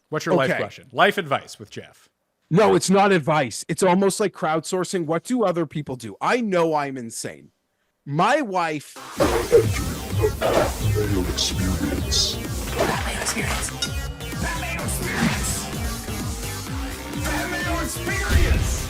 What's your life question? Life advice with Geoff. No, it's not advice. It's almost like crowdsourcing. What do other people do? I know I'm insane. My wife. Mayo experience. Mayo experience. Mayo experience. Mayo experience.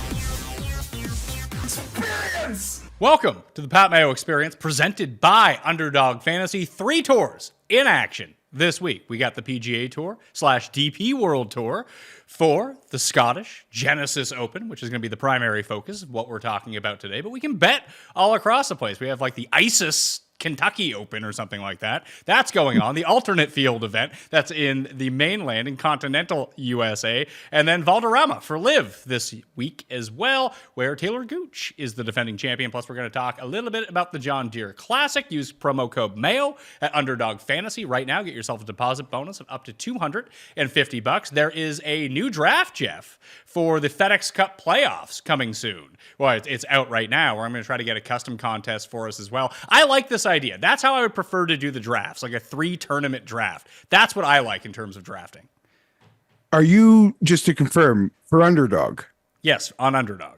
Experience. Welcome to the Pat Mayo Experience, presented by Underdog Fantasy. 3 tours in action this week. We got the PGA Tour / DP World Tour for the Scottish Genesis Open, which is going to be the primary focus of what we're talking about today. But we can bet all across the place. We have like the ISIS Kentucky Open or something like that. That's going on. The alternate field event that's in the mainland in continental USA. And then Valderrama for LIV this week as well, where Taylor Gooch is the defending champion. Plus, we're going to talk a little bit about the John Deere Classic. Use promo code MAYO at Underdog Fantasy. Right now, get yourself a deposit bonus of up to $250. There is a new draft, Geoff, for the FedEx Cup playoffs coming soon. Well, it's out right now, where I'm going to try to get a custom contest for us as well. I like this idea. That's how I would prefer to do the drafts, like a 3-tournament draft. That's what I like in terms of drafting. Are you, just to confirm, for Underdog? Yes, on Underdog.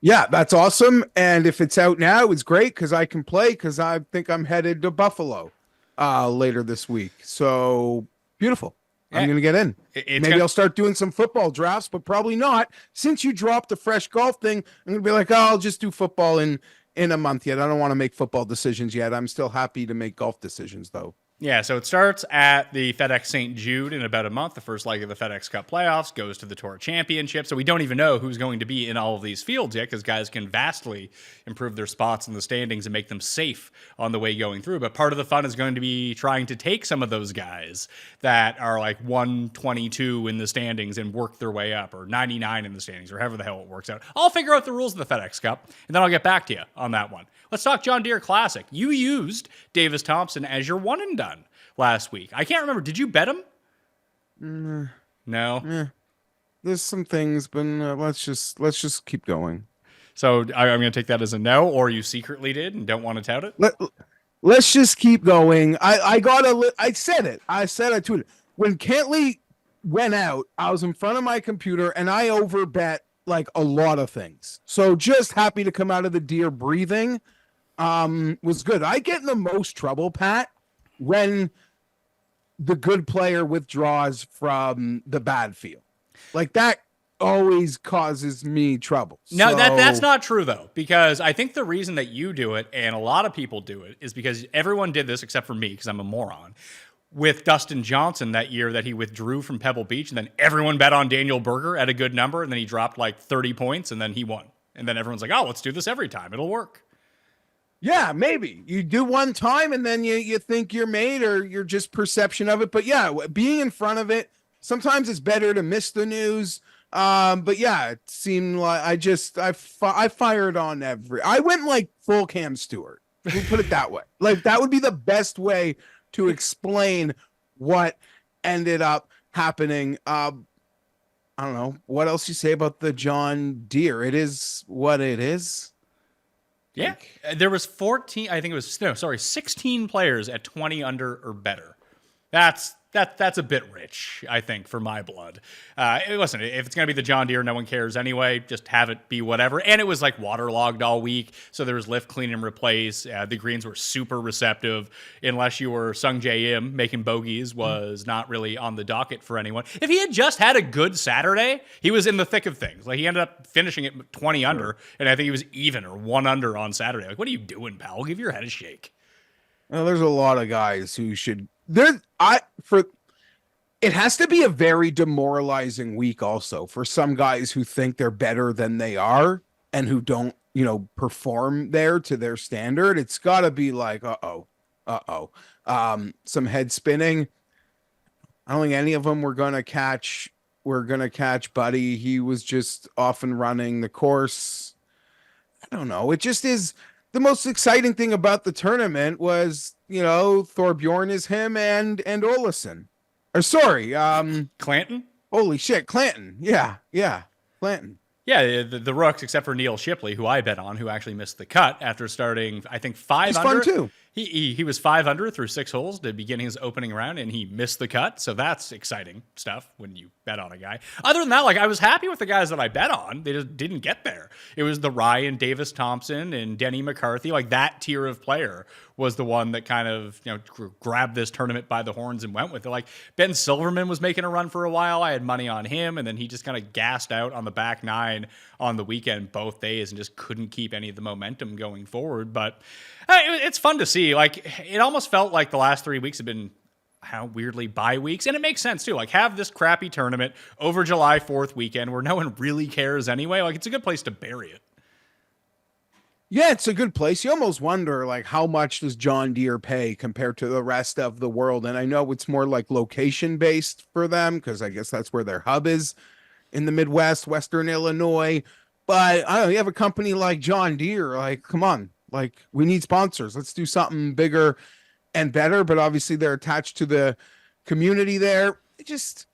Yeah, that's awesome. And if it's out now, it's great because I can play, because I think I'm headed to Buffalo later this week. So beautiful. Yeah. I'm going to get in. Maybe I'll start doing some football drafts, but probably not. Since you dropped the fresh golf thing, I'm going to be like, oh, I'll just do football in a month yet. I don't want to make football decisions yet. I'm still happy to make golf decisions, though. Yeah, so it starts at the FedEx St. Jude in about a month. The first leg of the FedEx Cup playoffs goes to the Tour Championship. So we don't even know who's going to be in all of these fields yet, because guys can vastly improve their spots in the standings and make them safe on the way going through. But part of the fun is going to be trying to take some of those guys that are like 122 in the standings and work their way up, or 99 in the standings, or however the hell it works out. I'll figure out the rules of the FedEx Cup, and then I'll get back to you on that one. Let's talk John Deere Classic. You used Davis Thompson as your one and done last week. I can't remember. Did you bet him? No. Yeah. There's some things, but let's just keep going. So I'm going to take that as a no, or you secretly did and don't want to tout it? Let's just keep going. I said it. I tweeted. When Cantley went out, I was in front of my computer and I overbet like a lot of things. So just happy to come out of the Deere breathing. Was good. I get in the most trouble, Pat, when the good player withdraws from the bad field. Like that always causes me trouble. No, that's not true, though, because I think the reason that you do it, and a lot of people do it, is because everyone did this except for me, because I'm a moron, with Dustin Johnson that year that he withdrew from Pebble Beach, and then everyone bet on Daniel Berger at a good number, and then he dropped like 30 points, and then he won. And then everyone's like, oh, let's do this every time. It'll work. Yeah, maybe. You do one time, and then you think you're made, or you're just perception of it. But yeah, being in front of it, sometimes it's better to miss the news. But yeah, it seemed like I fired on I went like full Cam Stewart. We'll put it that way. Like that would be the best way to explain what ended up happening. I don't know what else you say about the John Deere. It is what it is. Yeah, there was 16 players at 20 under or better. That's a bit rich, I think, for my blood. Listen, if it's going to be the John Deere, no one cares anyway. Just have it be whatever. And it was like waterlogged all week, so there was lift, clean, and replace. The greens were super receptive, unless you were Sung Jae Im. Making bogeys was not really on the docket for anyone. If he had just had a good Saturday, he was in the thick of things. Like he ended up finishing at 20 under, and I think he was even or 1 under on Saturday. Like, what are you doing, pal? Give your head a shake. Well, there's a lot of guys who should. It has to be a very demoralizing week also for some guys who think they're better than they are and who don't, perform there to their standard. It's got to be like, some head spinning. I don't think any of them were going to catch Buddy. He was just off and running the course. I don't know. It just is. The most exciting thing about the tournament was, Thorbjorn is him and Olesen. Or sorry, Clanton? Holy shit, Clanton. Yeah, Clanton. Yeah, the rooks, except for Neil Shipley, who I bet on, who actually missed the cut after starting, I think, 5 under. He's fun too. He was 5 under through 6 holes to begin his opening round, and he missed the cut. So that's exciting stuff when you bet on a guy. Other than that, like, I was happy with the guys that I bet on. They just didn't get there. It was the Ryan Davis Thompson and Denny McCarthy. Like, that tier of player was the one that kind of, grabbed this tournament by the horns and went with it. Like, Ben Silverman was making a run for a while. I had money on him, and then he just kind of gassed out on the back nine on the weekend both days and just couldn't keep any of the momentum going forward. But it's fun to see. Like, it almost felt like the last 3 weeks have been weirdly bye weeks, and it makes sense too. Like, have this crappy tournament over July 4th weekend where no one really cares anyway. Like, it's a good place to bury it. Yeah, it's a good place. You almost wonder, like, how much does John Deere pay compared to the rest of the world? And I know it's more like location based for them, because I guess that's where their hub is in the Midwest, Western Illinois. But I don't know, you have a company like John Deere, like, come on, like, we need sponsors. Let's do something bigger and better. But obviously they're attached to the community there. It's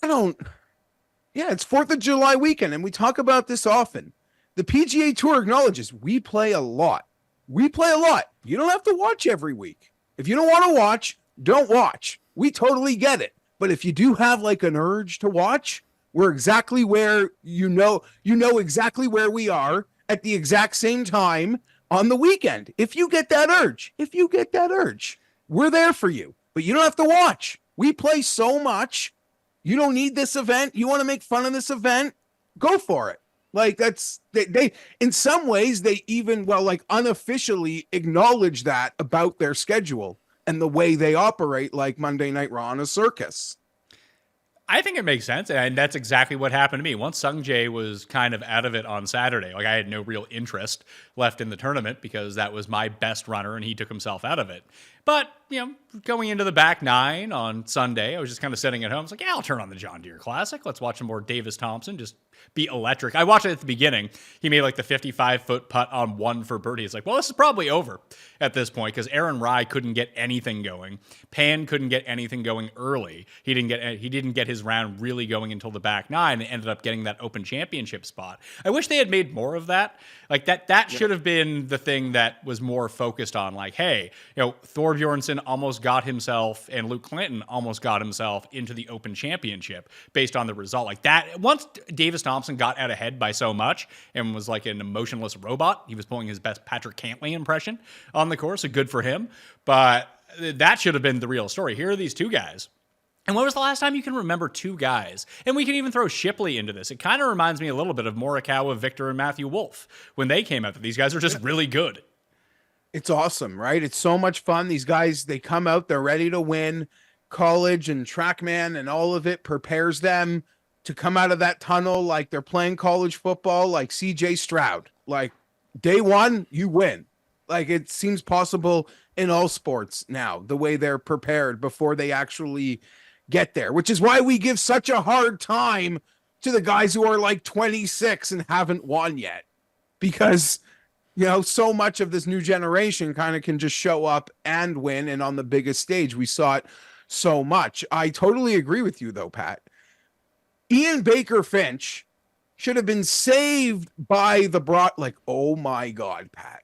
4th of July weekend, and we talk about this often. The PGA Tour acknowledges we play a lot. We play a lot. You don't have to watch every week. If you don't want to watch, don't watch. We totally get it. But if you do have like an urge to watch, we're exactly where you know exactly where we are at the exact same time on the weekend. If you get that urge, we're there for you. But you don't have to watch. We play so much. You don't need this event. You want to make fun of this event? Go for it. Like, that's they in some ways they even unofficially acknowledge that about their schedule and the way they operate, like Monday Night Raw on a circus. I think it makes sense, and that's exactly what happened to me. Once Sungjae was kind of out of it on Saturday, like, I had no real interest left in the tournament because that was my best runner and he took himself out of it. But, going into the back nine on Sunday, I was just kind of sitting at home. I was like, yeah, I'll turn on the John Deere Classic. Let's watch some more Davis Thompson just be electric. I watched it at the beginning. He made like the 55-foot putt on one for birdie. It's like, well, this is probably over at this point because Aaron Rye couldn't get anything going. Pan couldn't get anything going early. He didn't get his round really going until the back nine and ended up getting that Open Championship spot. I wish they had made more of that. Like, that should have been the thing that was more focused on, like, hey, Thor Bjornsson almost got himself and Luke Clinton almost got himself into the Open Championship based on the result. Like, that, once Davis Thompson got out ahead by so much and was like an emotionless robot, he was pulling his best Patrick Cantlay impression on the course, so good for him. But that should have been the real story. Here are these two guys. And when was the last time you can remember two guys? And we can even throw Shipley into this. It kind of reminds me a little bit of Morikawa, Victor, and Matthew Wolff when they came out. These guys are just really good. It's awesome, right? It's so much fun. These guys, they come out, they're ready to win. College and TrackMan and all of it prepares them to come out of that tunnel like they're playing college football, like CJ Stroud. Like, day one, you win. Like, it seems possible in all sports now, the way they're prepared before they actually get there, which is why we give such a hard time to the guys who are like 26 and haven't won yet, because so much of this new generation kind of can just show up and win, and on the biggest stage we saw it so much. I totally agree with you though, Pat. Ian Baker Finch should have been saved by the oh my God, Pat.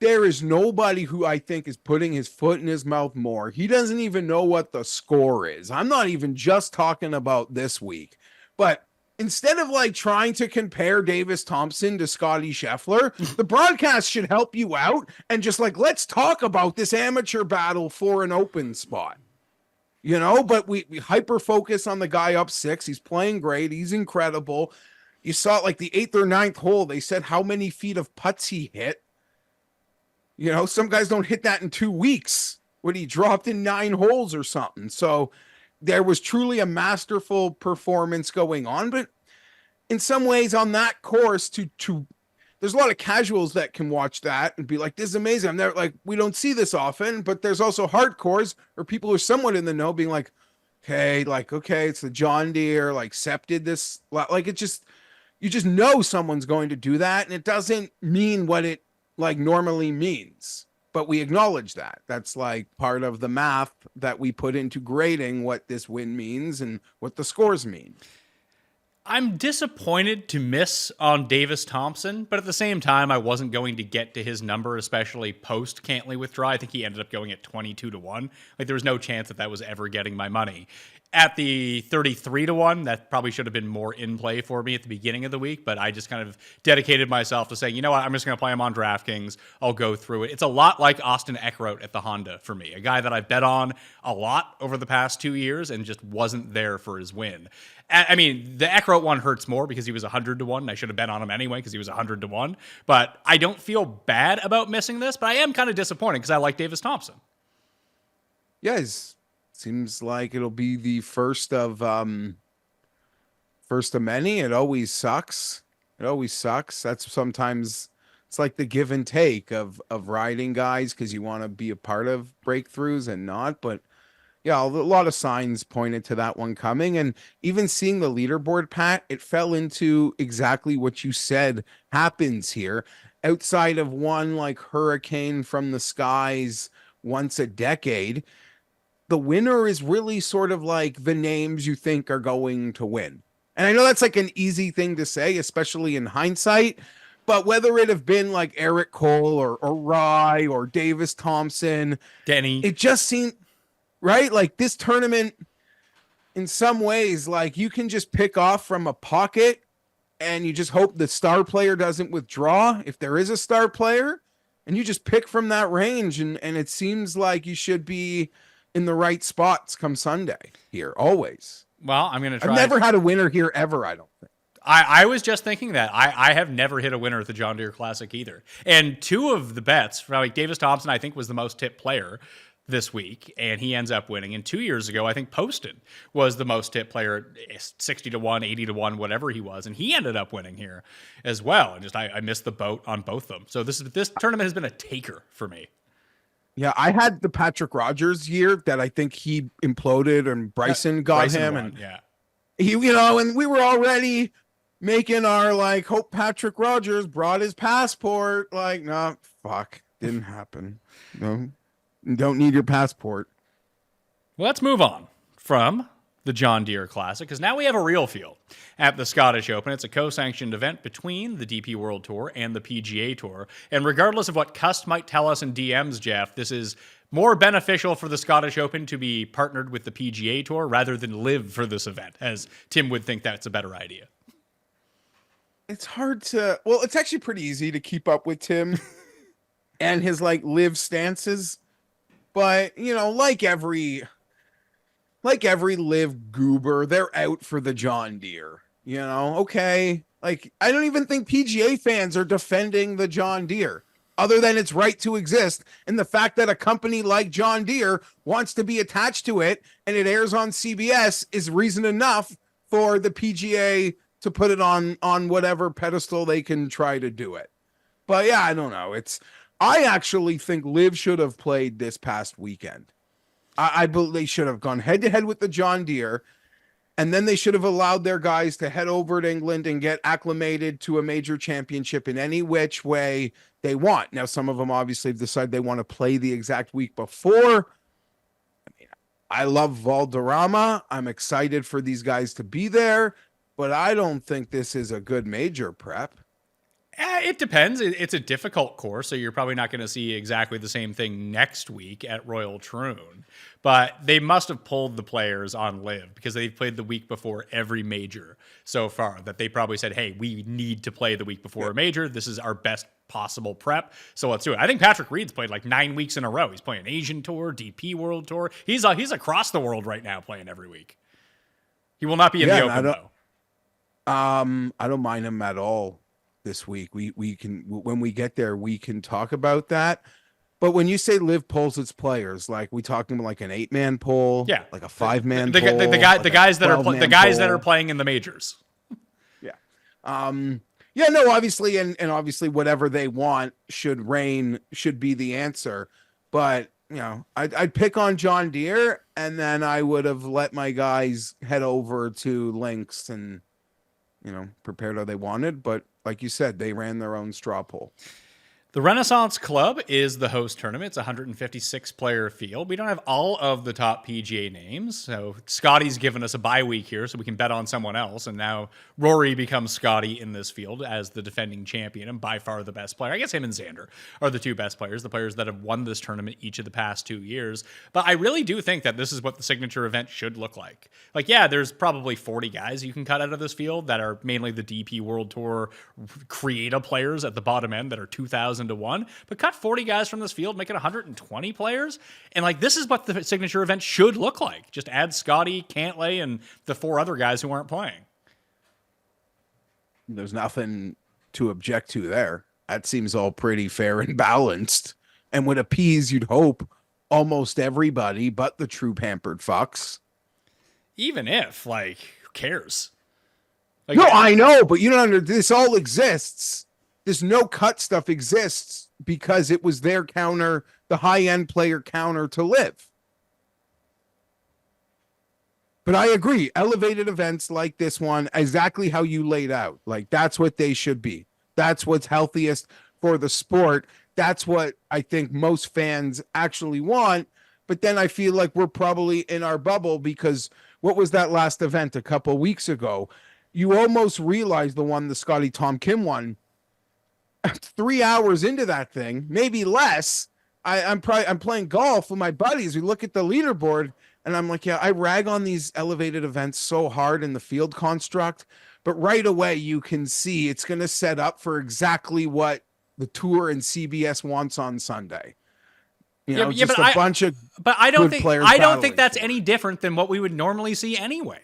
There is nobody who I think is putting his foot in his mouth more. He doesn't even know what the score is. I'm not even just talking about this week. But instead of trying to compare Davis Thompson to Scotty Scheffler, the broadcast should help you out and just let's talk about this amateur battle for an open spot. But we hyper focus on the guy up 6. He's playing great. He's incredible. You saw it the 8th or 9th hole. They said how many feet of putts he hit. Some guys don't hit that in 2 weeks when he dropped in 9 holes or something. So there was truly a masterful performance going on. But in some ways on that course, there's a lot of casuals that can watch that and be like, this is amazing. I'm there, we don't see this often, but there's also hardcores or people who are somewhat in the know being like, okay, it's the John Deere, Sepp did this. You just know someone's going to do that. And it doesn't mean what it normally means, but we acknowledge that. That's part of the math that we put into grading what this win means and what the scores mean. I'm disappointed to miss on Davis Thompson, but at the same time, I wasn't going to get to his number, especially post Cantley withdraw. I think he ended up going at 22-1. Like, there was no chance that that was ever getting my money. At the 33-1, that probably should have been more in play for me at the beginning of the week, but I just kind of dedicated myself to saying, you know what, I'm just going to play him on DraftKings. I'll go through it. It's a lot like Austin Eckroat at the Honda for me, a guy that I've bet on a lot over the past 2 years and just wasn't there for his win. I mean, the Eckroat one hurts more because he was 100-1, and I should have bet on him anyway because he was 100-1. But I don't feel bad about missing this, but I am kind of disappointed because I like Davis Thompson. Yeah, seems like it'll be the first of many. It always sucks. That's sometimes it's like the give and take of riding guys because you want to be a part of breakthroughs and not. But yeah, a lot of signs pointed to that one coming. And even seeing the leaderboard, Pat, it fell into exactly what you said happens here. Outside of one like hurricane from the skies once a decade, the winner is really sort of like the names you think are going to win. And I know that's like an easy thing to say, especially in hindsight, but whether it have been like Eric Cole or Rye or Davis Thompson, Denny, it just seemed right. Like this tournament in some ways, like you can just pick off from a pocket and you just hope the star player doesn't withdraw if there is a star player, and you just pick from that range. And it seems like you should be in the right spots come Sunday here, always. well, I'm going to try. I've never had a winner here ever, I don't think. I was just thinking that. I have never hit a winner at the John Deere Classic either. And two of the bets, like Davis Thompson, I think was the most tipped player this week, and he ends up winning. And 2 years ago, I think Poston was the most tipped player, 60-1, 80-1, whatever he was, and he ended up winning here as well. And just I missed the boat on both of them. So this tournament has been a taker for me. Yeah, I had the Patrick Rogers year that I think he imploded and Bryson got him. Won, and yeah. he, and we were already making our like hope Patrick Rogers brought his passport. Like, no, fuck, didn't happen. No, you don't need your passport. Well, let's move on from the John Deere Classic, because now we have a real field at the Scottish Open. It's a co-sanctioned event between the DP World Tour and the PGA Tour. And regardless of what Cust might tell us in DMs, Geoff, this is more beneficial for the Scottish Open to be partnered with the PGA Tour rather than LIV for this event, as Tim would think that's a better idea. It's hard to, well, it's actually pretty easy to keep up with Tim and his like LIV stances. But, like every LIV goober, they're out for the John Deere, okay. Like, I don't even think PGA fans are defending the John Deere other than its right to exist. And the fact that a company like John Deere wants to be attached to it and it airs on CBS is reason enough for the PGA to put it on whatever pedestal they can try to do it. But yeah, I don't know. I actually think LIV should have played this past weekend. I believe they should have gone head to head with the John Deere, and then they should have allowed their guys to head over to England and get acclimated to a major championship in any which way they want. Now, some of them obviously have decided they want to play the exact week before. I mean, I love Valderrama. I'm excited for these guys to be there, but I don't think this is a good major prep. It depends. It's a difficult course, so you're probably not going to see exactly the same thing next week at Royal Troon. But they must have pulled the players on LIV because they've played the week before every major so far, that they probably said, hey, we need to play the week before a major. This is our best possible prep, so let's do it. I think Patrick Reed's played like 9 weeks in a row. He's playing Asian Tour, DP World Tour. He's across the world right now playing every week. He will not be in the Open, though. I don't mind him at all. This week we can, when we get there, we can talk about that. But when you say LIV polls its players, like we talking about like an 8-man poll, yeah, like a 5-man poll, the guys that are playing in the majors. Yeah. No, obviously, and obviously whatever they want should be the answer. But I'd pick on John Deere, and then I would have let my guys head over to Lynx and prepared how they wanted. But like you said, they ran their own straw poll. The Renaissance Club is the host tournament. It's a 156-player field. We don't have all of the top PGA names, so Scotty's given us a bye week here so we can bet on someone else, and now Rory becomes Scotty in this field as the defending champion and by far the best player. I guess him and Xander are the two best players, the players that have won this tournament each of the past 2 years. But I really do think that this is what the signature event should look like. Like, yeah, there's probably 40 guys you can cut out of this field that are mainly the DP World Tour creative players at the bottom end that are 2,000 to 1, but cut 40 guys from this field, make it 120 players. And like, this is what the signature event should look like. Just add Scotty, Cantlay, and the 4 other guys who aren't playing. There's nothing to object to there. That seems all pretty fair and balanced and would appease, you'd hope, almost everybody but the true pampered fucks. Even if, like, who cares? Like, no, I know, but you don't under this all exists. This no cut stuff exists because it was their counter, the high end player counter to live. But I agree, elevated events like this one, exactly how you laid out, like that's what they should be. That's what's healthiest for the sport. That's what I think most fans actually want. But then I feel like we're probably in our bubble because what was that last event a couple weeks ago? You almost realize the one the Scotty Tom Kim won. 3 hours into that thing, maybe less. I'm playing golf with my buddies. We look at the leaderboard and I'm like, yeah, I rag on these elevated events so hard in the field construct, but right away you can see it's going to set up for exactly what the tour and CBS wants on Sunday. You know, just a bunch of but I don't think think that's any different than what we would normally see anyway.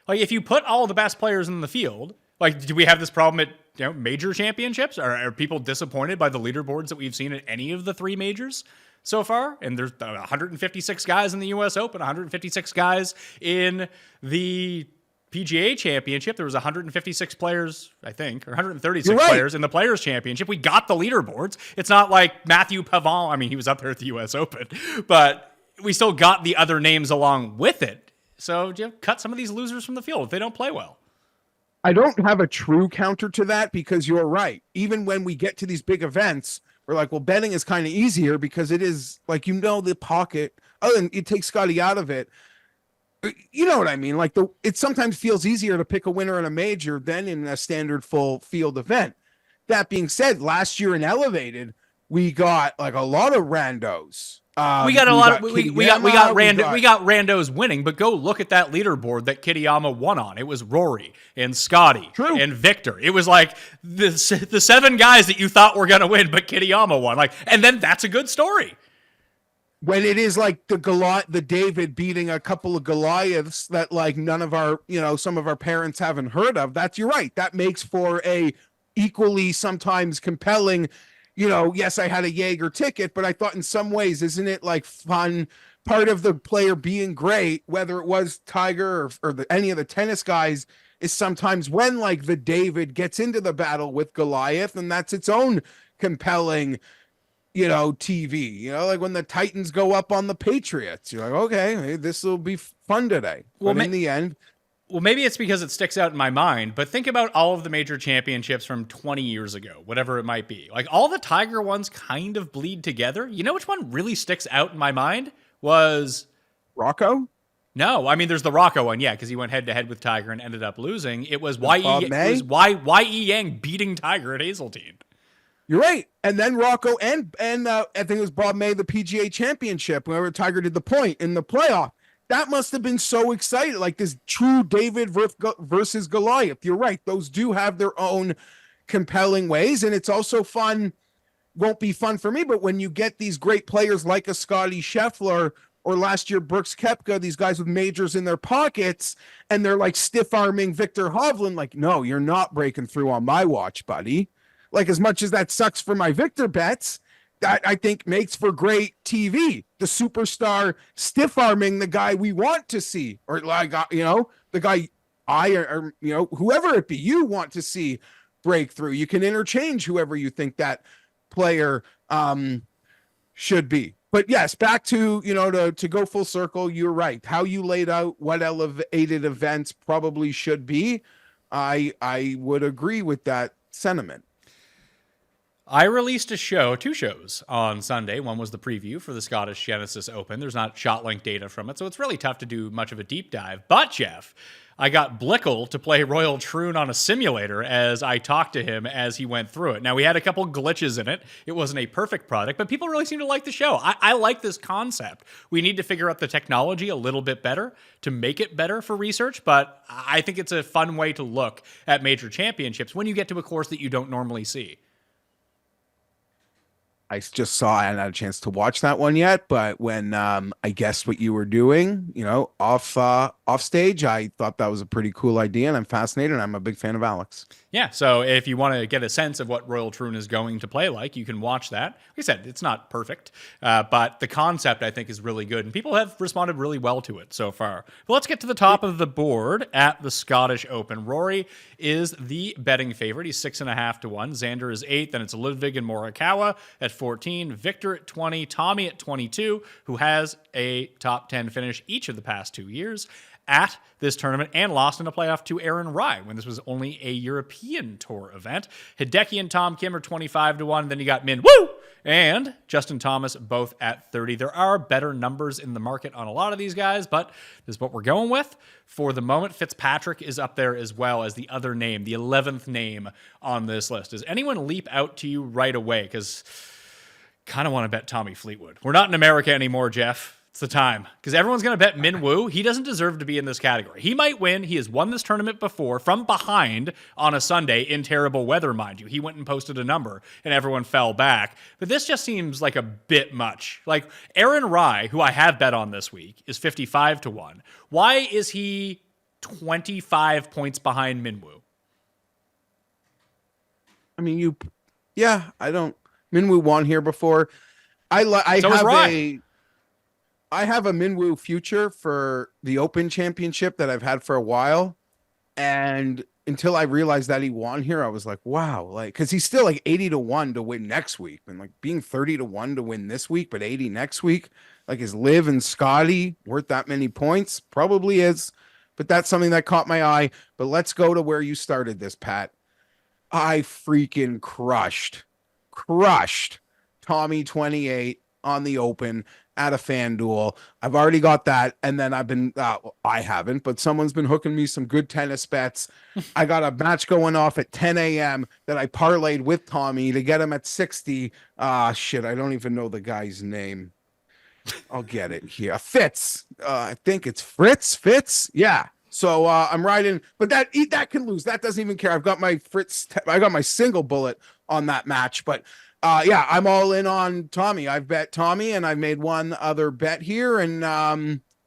Like, if you put all the best players in the field, like, do we have this problem at major championships? Are people disappointed by the leaderboards that we've seen at any of the 3 majors so far? And there's 156 guys in the U.S. Open, 156 guys in the PGA Championship. There was 156 players, I think, or 136 players in the Players Championship. We got the leaderboards. It's not like Matthew Pavon. I mean, he was up there at the U.S. Open, but we still got the other names along with it. So cut some of these losers from the field if they don't play well. I don't have a true counter to that because you're right. Even when we get to these big events, we're like, well, betting is kind of easier because it is like, the pocket. Oh, and it takes Scotty out of it. You know what I mean? Like it sometimes feels easier to pick a winner in a major than in a standard full field event. That being said, last year in Elevated, we got like a lot of randos. We got randos winning, but go look at that leaderboard that Kitayama won on. It was Rory and Scotty and Victor. It was like the 7 guys that you thought were going to win, but Kitayama won. Like, and then that's a good story. When it is like the David beating a couple of Goliaths that like none of our, some of our parents haven't heard of. You're right. That makes for a equally sometimes compelling. Yes, I had a Jaeger ticket, but I thought in some ways, isn't it like fun? Part of the player being great, whether it was Tiger or any of the tennis guys, is sometimes when like the David gets into the battle with Goliath, and that's its own compelling, TV. Like when the Titans go up on the Patriots, you're like, okay, this will be fun today. Well, but in the end. Well, maybe it's because it sticks out in my mind, but think about all of the major championships from 20 years ago, whatever it might be. Like, all the Tiger ones kind of bleed together. You know which one really sticks out in my mind was... Rocco? No, I mean, there's the Rocco one, yeah, because he went head-to-head with Tiger and ended up losing. It was Y.E. Yang beating Tiger at Hazeltine. You're right. And then Rocco and I think it was Bob May, the PGA Championship, whenever Tiger did the point in the playoff. That must have been so exciting, like this true David versus Goliath. You're right. Those do have their own compelling ways. And it's also fun. Won't be fun for me, but when you get these great players like a Scotty Scheffler or last year Brooks Koepka, these guys with majors in their pockets, and they're like stiff-arming Victor Hovland, like, no, you're not breaking through on my watch, buddy. Like, as much as that sucks for my Victor bets, that I think makes for great TV. The superstar stiff arming the guy we want to see, or like, the guy or whoever it be you want to see break through. You can interchange whoever you think that player should be. But yes, back to, to go full circle, you're right. How you laid out what elevated events probably should be, I would agree with that sentiment. I released two shows on Sunday. One was the preview for the Scottish Genesis Open. There's not shot link data from it, so it's really tough to do much of a deep dive. But, Geoff, I got Blickle to play Royal Troon on a simulator as I talked to him as he went through it. Now, we had a couple glitches in it. It wasn't a perfect product, but people really seem to like the show. I like this concept. We need to figure out the technology a little bit better to make it better for research, but I think it's a fun way to look at major championships when you get to a course that you don't normally see. I just saw, I hadn't had a chance to watch that one yet, but when I guessed what you were doing, off stage, I thought that was a pretty cool idea, and I'm fascinated. I'm a big fan of Alex. Yeah, so if you want to get a sense of what Royal Troon is going to play like, you can watch that. Like I said, it's not perfect, but the concept, I think, is really good, and people have responded really well to it so far. But let's get to the top of the board at the Scottish Open. Rory is the betting favorite. He's 6.5 to 1. Xander is 8. Then it's Ludwig and Morikawa at 14. Victor at 20. Tommy at 22, who has a top 10 finish each of the past 2 years at this tournament and lost in a playoff to Aaron Rai when this was only a European Tour event. Hideki and Tom Kim are 25 to 1. Then you got Min Woo and Justin Thomas both at 30. There are better numbers in the market on a lot of these guys, but this is what we're going with for the moment. Fitzpatrick is up there as well as the other name, the 11th name on this list. Does anyone leap out to you right away? Because kind of want to bet Tommy Fleetwood. We're not in America anymore, Geoff. It's the time. Because everyone's going to bet Min Woo. He doesn't deserve to be in this category. He might win. He has won this tournament before from behind on a Sunday in terrible weather, mind you. He went and posted a number, and everyone fell back. But this just seems like a bit much. Like Aaron Rai, who I have bet on this week, is 55 to 1. Why is he 25 points behind Min Woo? I mean, Min Woo won here before. I have a Minwoo future for the Open Championship that I've had for a while. And until I realized that he won here, I was like, wow, because he's still like 80 to 1 to win next week. And like being 30 to 1 to win this week, but 80 next week, like is Liv and Scotty worth that many points? Probably is. But that's something that caught my eye. But let's go to where you started this, Pat. I freaking crushed Tommy 28 on the Open at a FanDuel. I've already got that. And then I haven't, but someone's been hooking me some good tennis bets. I got a match going off at 10 a.m. that I parlayed with Tommy to get him at 60. Shit, I don't even know the guy's name. I'll get it here. Fitz. I think it's Fitz. Yeah. So I'm riding, but that can lose. That doesn't even care. I've got my I got my single bullet on that match, but yeah, I'm all in on Tommy. I've bet Tommy, and I've made one other bet here, and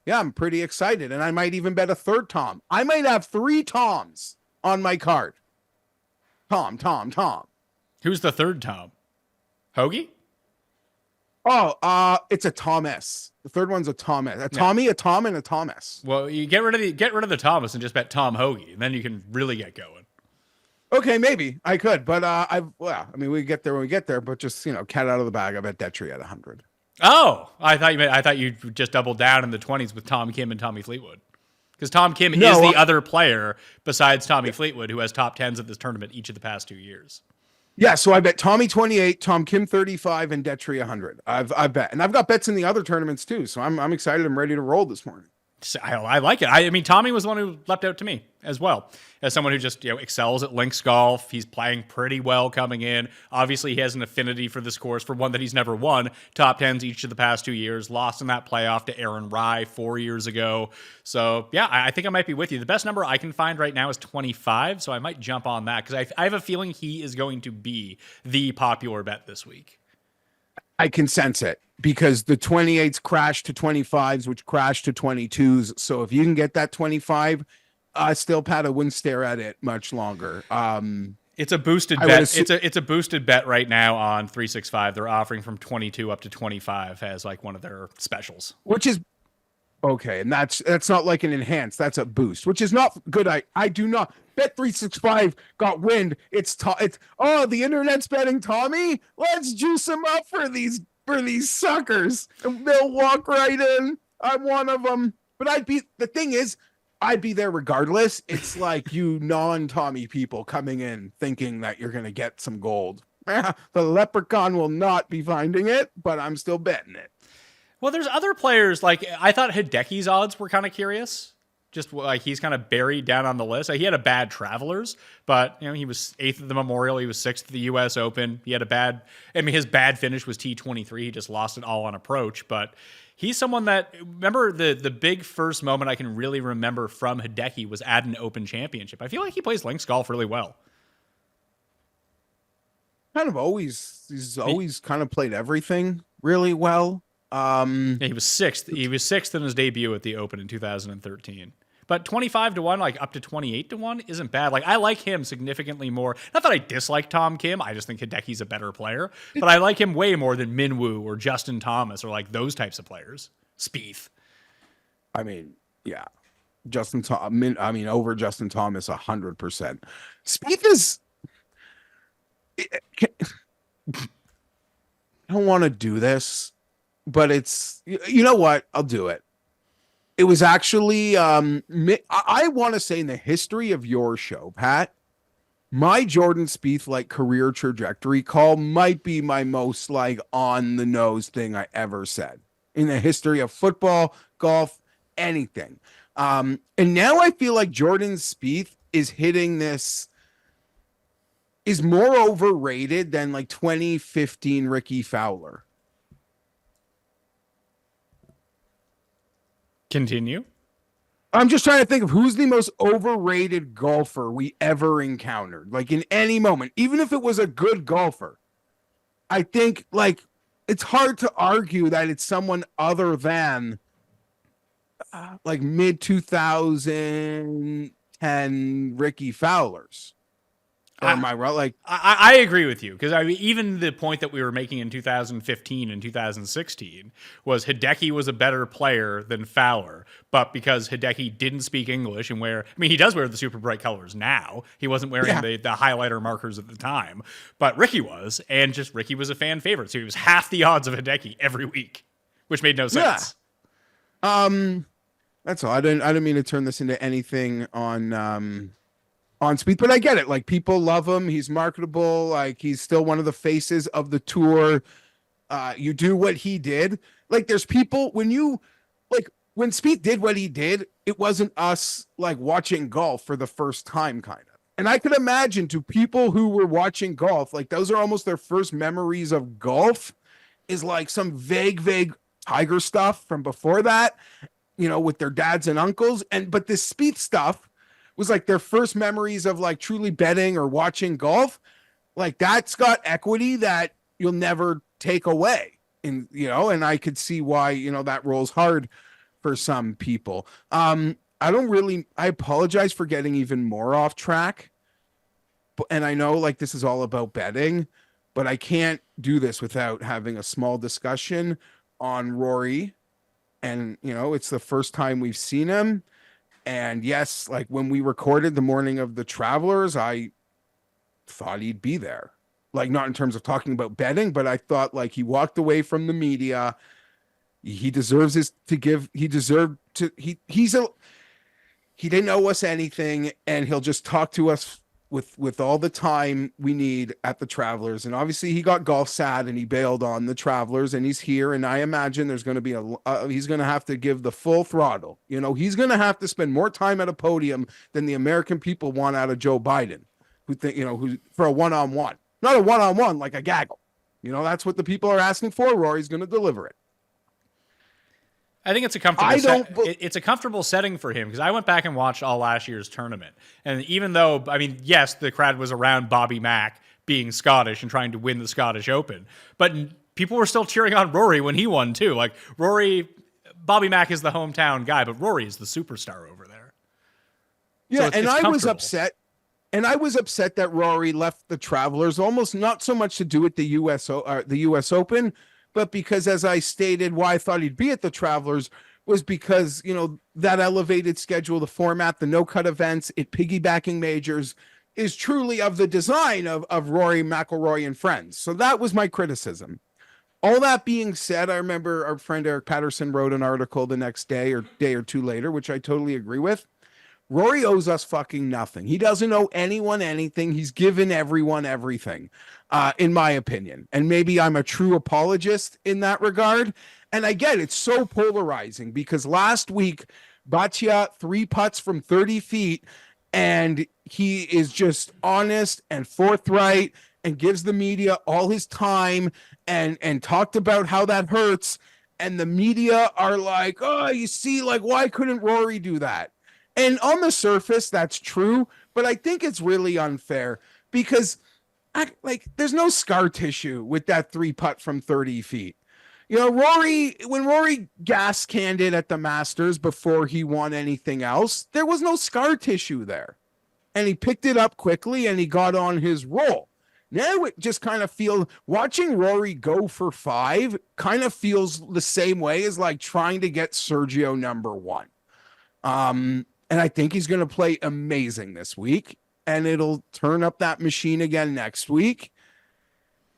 yeah, I'm pretty excited. And I might even bet a third Tom. I might have 3 Toms on my card. Tom. Who's the third Tom? Hoagie? Oh, it's a Thomas. The third one's a Thomas. A Tommy, a Tom, and a Thomas. Well, you get rid of the Thomas and just bet Tom Hoagie, and then you can really get going. Okay, maybe I could, but we get there when we get there. But just cat out of the bag. I bet Detry at 100. Oh, I thought you just doubled down in the 20s with Tom Kim and Tommy Fleetwood, because Tom Kim is the other player besides Tommy Fleetwood who has top 10s at this tournament each of the past 2 years. Yeah, so I bet Tommy 28, Tom Kim 35, and Detry 100. I bet, and I've got bets in the other tournaments too. So I'm excited. I'm ready to roll this morning. I like it. I mean, Tommy was the one who leapt out to me as well, as someone who just excels at links golf. He's playing pretty well coming in. Obviously, he has an affinity for this course, for one that he's never won. Top 10s each of the past 2 years. Lost in that playoff to Aaron Rai 4 years ago. So, yeah, I think I might be with you. The best number I can find right now is 25, so I might jump on that, because I have a feeling he is going to be the popular bet this week. I can sense it, because the 28s crashed to 25s, which crashed to 22s. So if you can get that 25, still, Pat, I wouldn't stare at it much longer. It's a boosted bet. It's a boosted bet right now on 365. They're offering from 22 up to 25 as like one of their specials, which is okay. And that's not like an enhanced. That's a boost, which is not good. I do not bet 365 got wind. The internet's betting Tommy. Let's juice him up for these suckers. They'll walk right in. I'm one of them. But the thing is, I'd be there regardless. It's like you non-Tommy people coming in thinking that you're going to get some gold. The leprechaun will not be finding it, but I'm still betting it. Well, there's other players, like, I thought Hideki's odds were kind of curious. Just like he's kind of buried down on the list. Like, he had a bad Travelers, but he was 8th at the Memorial. He was 6th at the U.S. Open. He had his bad finish was T23. He just lost it all on approach. But he's someone that, remember the big first moment I can really remember from Hideki was at an Open Championship. I feel like he plays links golf really well. He's always kind of played everything really well. Yeah, he was 6th. He was 6th in his debut at the Open in 2013. But 25-1, like up to 28-1, isn't bad. Like, I like him significantly more. Not that I dislike Tom Kim. I just think Hideki's a better player. But I like him way more than Minwoo or Justin Thomas or like those types of players. Spieth. I mean, yeah. Over Justin Thomas 100%. Spieth is. I don't want to do this, but it's, you know what? I'll do it. It was actually, I want to say in the history of your show, Pat, my Jordan Spieth like career trajectory call might be my most like on the nose thing I ever said in the history of football, golf, anything. And now I feel like Jordan Spieth is hitting this, is more overrated than like 2015 Ricky Fowler. Continue. I'm just trying to think of who's the most overrated golfer we ever encountered, like in any moment, even if it was a good golfer. I think like it's hard to argue that it's someone other than like mid 2010 Ricky Fowler's. Or am I right? Like I agree with you, because I mean, even the point that we were making in 2015 and 2016 was Hideki was a better player than Fowler, but because Hideki didn't speak English and he does wear the super bright colors now. He wasn't wearing the highlighter markers at the time, but Ricky was, and just Ricky was a fan favorite, so he was half the odds of Hideki every week, which made no sense. Yeah. That's all. I didn't mean to turn this into anything on Spieth, but I get it. Like, people love him. He's marketable. Like, he's still one of the faces of the tour. You do what he did. Like, there's people when Spieth did what he did, it wasn't us like watching golf for the first time, kind of. And I could imagine to people who were watching golf, like those are almost their first memories of golf is like some vague Tiger stuff from before that, with their dads and uncles. But this Spieth stuff was like their first memories of like truly betting or watching golf. Like, that's got equity that you'll never take away. And I could see why, that rolls hard for some people. I apologize for getting even more off track. And I know like this is all about betting, but I can't do this without having a small discussion on Rory. And, it's the first time we've seen him. And yes, like when we recorded the morning of the Travelers, I thought he'd be there. Like, not in terms of talking about betting, but I thought like he walked away from the media. He didn't owe us anything, and he'll just talk to us with all the time we need at the Travelers. And obviously he got golf sad and he bailed on the Travelers, and he's here. And I imagine there's going to be he's going to have to give the full throttle. He's going to have to spend more time at a podium than the American people want out of Joe Biden, who for a one-on-one, not a one-on-one, like a gaggle. That's what the people are asking for. Rory's going to deliver it. I think it's a comfortable setting for him, because I went back and watched all last year's tournament. And even though, yes, the crowd was around Bobby Mack being Scottish and trying to win the Scottish Open, but people were still cheering on Rory when he won too. Like, Bobby Mack is the hometown guy, but Rory is the superstar over there. Yeah, so I was upset. And I was upset that Rory left the Travelers, almost not so much to do with the US Open, but because, as I stated, why I thought he'd be at the Travelers was because, that elevated schedule, the format, the no-cut events, it piggybacking majors is truly of the design of Rory McIlroy and friends. So that was my criticism. All that being said, I remember our friend Eric Patterson wrote an article the next day or two later, which I totally agree with. Rory owes us fucking nothing. He doesn't owe anyone anything. He's given everyone everything, in my opinion. And maybe I'm a true apologist in that regard. And I get it's so polarizing because last week, Bhatia 3 putts from 30 feet, and he is just honest and forthright and gives the media all his time and talked about how that hurts. And the media are like, oh, you see, like, why couldn't Rory do that? And on the surface, that's true, but I think it's really unfair because there's no scar tissue with that 3 putt from 30 feet. You know, when Rory gas canned it at the Masters before he won anything else, there was no scar tissue there. And he picked it up quickly and he got on his roll. Now it just kind of feels, watching Rory go for 5 kind of feels the same way as like trying to get Sergio number 1. And I think he's going to play amazing this week, and it'll turn up that machine again next week.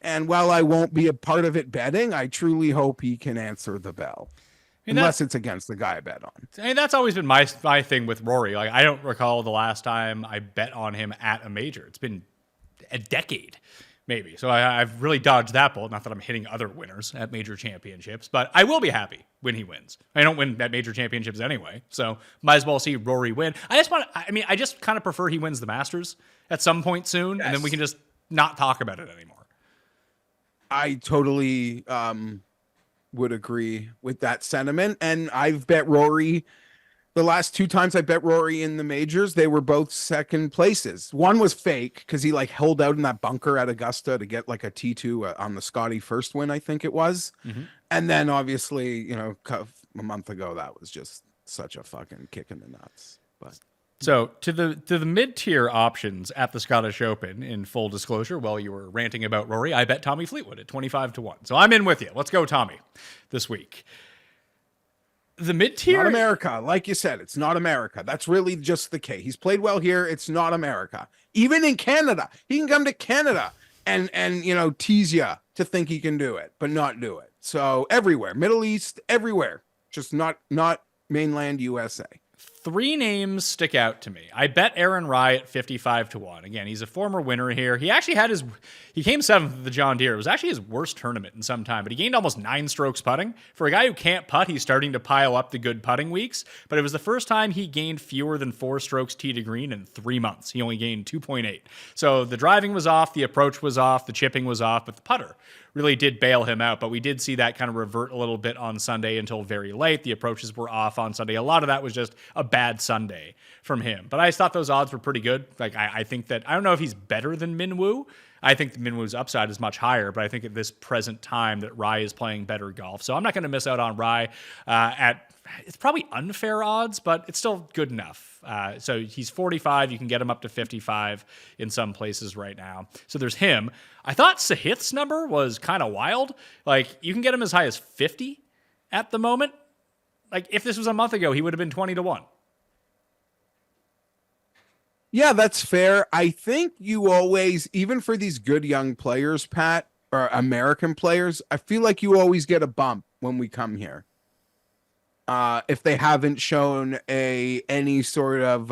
And while I won't be a part of it betting, I truly hope he can answer the bell. Unless it's against the guy I bet on. I mean, that's always been my thing with Rory. Like, I don't recall the last time I bet on him at a major. It's been a decade, maybe. So I've really dodged that bullet. Not that I'm hitting other winners at major championships, but I will be happy when he wins. I don't win at major championships anyway, so might as well see Rory win. I just kind of prefer he wins the Masters at some point soon, and then we can just not talk about it anymore. I totally would agree with that sentiment. And I've bet Rory the last 2 times I bet Rory in the majors, they were both second places. One was fake because he like held out in that bunker at Augusta to get like a T2 on the Scotty first win, I think it was. Mm-hmm. And then obviously, you know, a month ago, that was just such a fucking kick in the nuts. But so to the mid-tier options at the Scottish Open, in full disclosure, while you were ranting about Rory, I bet Tommy Fleetwood at 25-1. So I'm in with you. Let's go, Tommy, this week. The mid-tier... Not America. Like you said, it's not America. That's really just the case. He's played well here. It's not America. Even in Canada. He can come to Canada and you know, tease you to think he can do it, but not do it. So everywhere. Middle East, everywhere. Just not mainland USA. 3 names stick out to me. I bet Aaron Rai at 55-1. Again, he's a former winner here. He actually had he came 7th at the John Deere. It was actually his worst tournament in some time, but he gained almost 9 strokes putting. For a guy who can't putt, he's starting to pile up the good putting weeks, but it was the first time he gained fewer than 4 strokes tee to green in 3 months. He only gained 2.8. So the driving was off, the approach was off, the chipping was off, but the putter really did bail him out. But we did see that kind of revert a little bit on Sunday until very late. The approaches were off on Sunday. A lot of that was just a bad Sunday from him. But I thought those odds were pretty good. Like, I think that, I don't know if he's better than Minwoo. I think Minwoo's upside is much higher, but I think at this present time that Rai is playing better golf. So I'm not going to miss out on Rai it's probably unfair odds, but it's still good enough. So he's 45. You can get him up to 55 in some places right now. So there's him. I thought Sahith's number was kind of wild. Like, you can get him as high as 50 at the moment. Like, if this was a month ago, he would have been 20-1. Yeah, that's fair. I think you always, even for these good young players, Pat, or American players, I feel like you always get a bump when we come here. If they haven't shown any sort of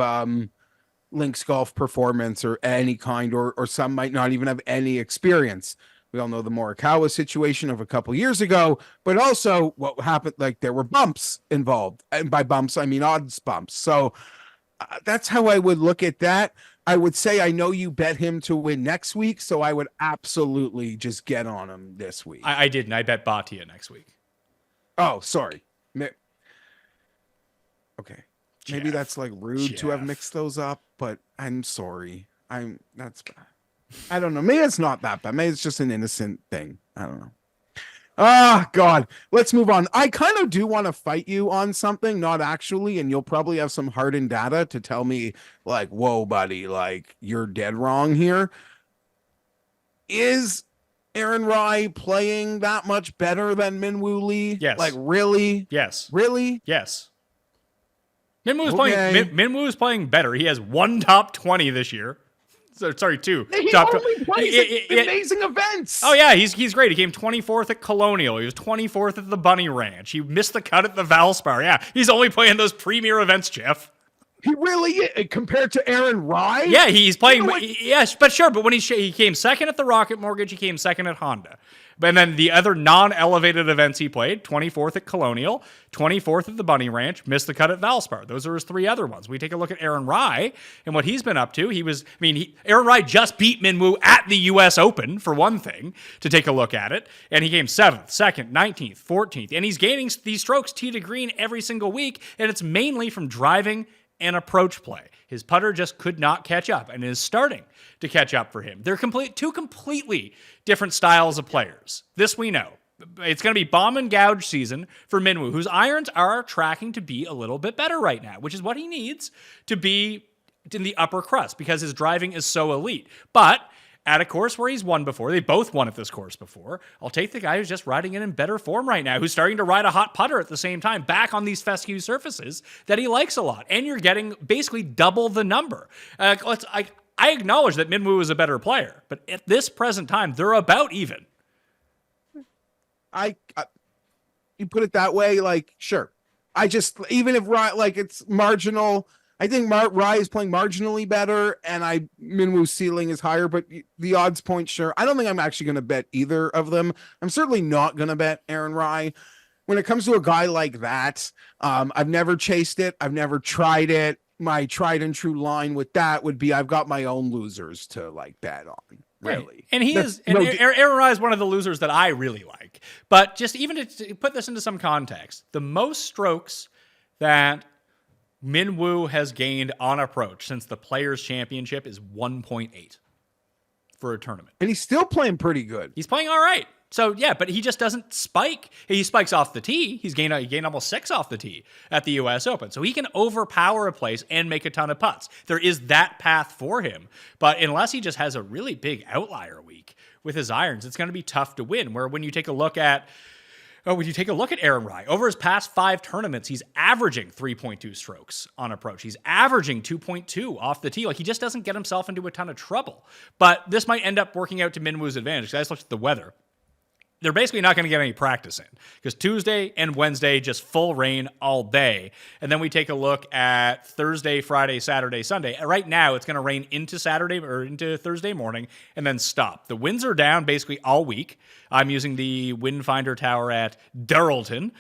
links golf performance or any kind, or some might not even have any experience. We all know the Morikawa situation of a couple years ago, but also what happened, like there were bumps involved. And by bumps, I mean odds bumps. So that's how I would look at that. I would say I know you bet him to win next week, so I would absolutely just get on him this week. I didn't. I bet Bhatia next week. Oh, sorry. Okay. Maybe that's like rude to have mixed those up, but I'm sorry. I don't know. Maybe it's not that bad. Maybe it's just an innocent thing. I don't know. Ah, God. Let's move on. I kind of do want to fight you on something, not actually, and you'll probably have some hardened data to tell me, like, whoa, buddy, like, you're dead wrong here. Is Aaron Rai playing that much better than Minwoo Lee? Yes. Like, really? Yes. Really? Yes. Minwoo is playing better. He has 1 top 20 this year. Sorry, 2. He top only plays amazing events. Oh yeah, he's great. He came 24th at Colonial. He was 24th at the Bunny Ranch. He missed the cut at the Valspar. Yeah, he's only playing those premier events, Jeff. He really is, compared to Aaron Rye. Yeah, he's playing. You know what? Yes, but sure. But when he came second at the Rocket Mortgage, he came second at Honda. But then the other non-elevated events he played: 24th at Colonial, 24th at the Bunny Ranch, missed the cut at Valspar. Those are his three other ones. We take a look at Aaron Rye and what he's been up to. Aaron Rye just beat Minwoo at the U.S. Open for one thing. To take a look at it, and he came 7th, 2nd, 19th, 14th, and he's gaining these strokes tee to green every single week, and it's mainly from driving and approach play. His putter just could not catch up and is starting to catch up for him. They're two completely different styles of players. This we know. It's going to be bomb and gouge season for Minwoo, whose irons are tracking to be a little bit better right now, which is what he needs to be in the upper crust because his driving is so elite. But at a course where he's won before, they both won at this course before, I'll take the guy who's just riding it in better form right now, who's starting to ride a hot putter at the same time, back on these fescue surfaces that he likes a lot. And you're getting basically double the number. I acknowledge that Minwoo is a better player, but at this present time, they're about even. You put it that way, like, sure. Even if Rye, like, it's marginal, I think Rye is playing marginally better, and Minwoo's ceiling is higher, but the odds point, sure. I don't think I'm actually going to bet either of them. I'm certainly not going to bet Aaron Rye. When it comes to a guy like that, I've never chased it. I've never tried it. My tried and true line with that would be I've got my own losers to like bet on. Really. Right. And Aaron Rye is one of the losers that I really like. But just even to put this into some context, the most strokes that Minwoo has gained on approach since the Players' Championship is 1.8 for a tournament. And he's still playing pretty good. He's playing all right. So, yeah, but he just doesn't spike. He spikes off the tee. He gained almost 6 off the tee at the U.S. Open. So he can overpower a place and make a ton of putts. There is that path for him. But unless he just has a really big outlier week with his irons, it's going to be tough to win. Where when you take a look at Aaron Rye, over his past 5 tournaments, he's averaging 3.2 strokes on approach. He's averaging 2.2 off the tee. Like, he just doesn't get himself into a ton of trouble. But this might end up working out to Minwoo's advantage. I just looked at the weather. They're basically not going to get any practice in because Tuesday and Wednesday, just full rain all day. And then we take a look at Thursday, Friday, Saturday, Sunday. Right now, it's going to rain into Saturday or into Thursday morning and then stop. The winds are down basically all week. I'm using the wind finder tower at Duralton,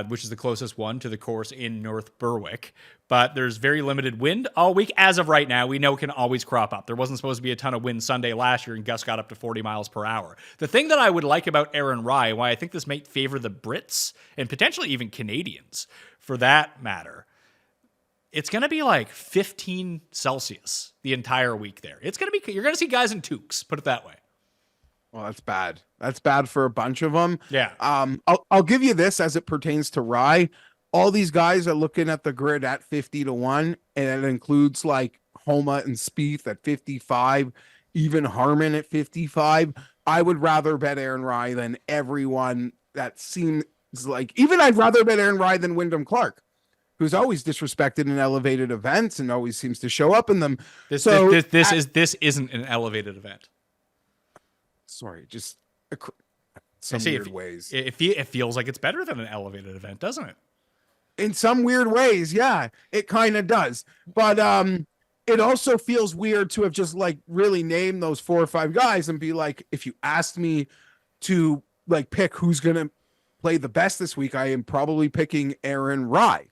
which is the closest one to the course in North Berwick. But there's very limited wind all week. As of right now, we know it can always crop up. There wasn't supposed to be a ton of wind Sunday last year, and gusts got up to 40 miles per hour. The thing that I would like about Aaron Rye, why I think this might favor the Brits, and potentially even Canadians, for that matter, it's going to be like 15 Celsius the entire week there. You're going to see guys in toques, put it that way. Well, that's bad. That's bad for a bunch of them. Yeah. I'll give you this as it pertains to Rye. All these guys are looking at the grid at 50-1, and it includes like Homa and Spieth at 55, even Harmon at 55. I would rather bet Aaron Rye than everyone that seems like, even I'd rather bet Aaron Rye than Wyndham Clark, who's always disrespected in elevated events and always seems to show up in them. This isn't an elevated event. Sorry, just some weird ways. It feels like it's better than an elevated event, doesn't it? In some weird ways, yeah, it kind of does. But it also feels weird to have just like really named those 4 or 5 guys and be like, if you asked me to like pick who's going to play the best this week, I am probably picking Aaron Rye.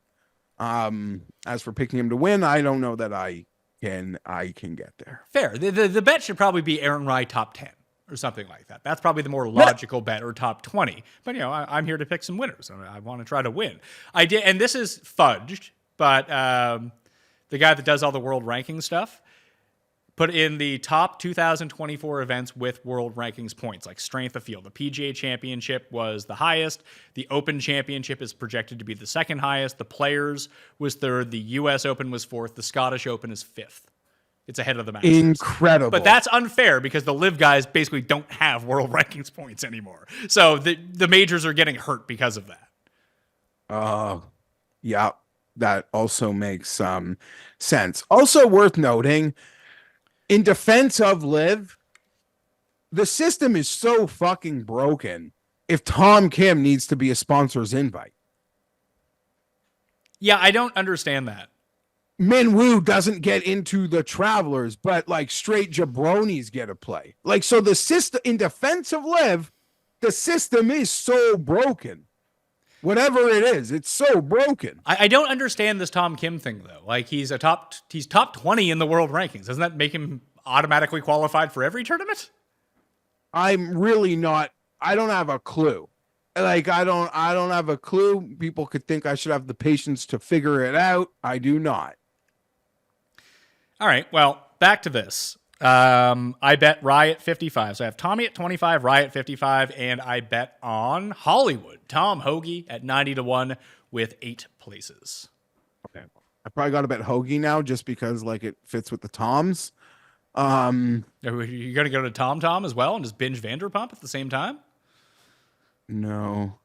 As for picking him to win, I don't know that I can get there. Fair. The bet should probably be Aaron Rye top 10. Or something like that. That's probably the more logical bet, or top 20. But, I'm here to pick some winners. I want to try to win. I did, and this is fudged, but the guy that does all the world ranking stuff put in the top 2024 events with world rankings points, like strength of field. The PGA Championship was the highest. The Open Championship is projected to be the second highest. The Players was third. The U.S. Open was fourth. The Scottish Open is fifth. It's ahead of the Masters. Incredible. But that's unfair because the LIV guys basically don't have world rankings points anymore. So the majors are getting hurt because of that. Yeah, that also makes sense. Also worth noting, in defense of LIV, the system is so fucking broken if Tom Kim needs to be a sponsor's invite. Yeah, I don't understand that. Minwoo doesn't get into the Travelers, but like straight jabronis get a play. Like, so the system in defense of LIV, the system is so broken. Whatever it is, it's so broken. I don't understand this Tom Kim thing though. Like he's top 20 in the world rankings. Doesn't that make him automatically qualified for every tournament? I'm really not. I don't have a clue. Like I don't have a clue. People could think I should have the patience to figure it out. I do not. All right. Well, back to this. I bet Rye at 55. So I have Tommy at 25, Rye at 55, and I bet on Hollywood. Tom Hoagie at 90-1 with 8 places. Okay. I probably got to bet Hoagie now just because like it fits with the Toms. Are you going to go to Tom as well and just binge Vanderpump at the same time? No.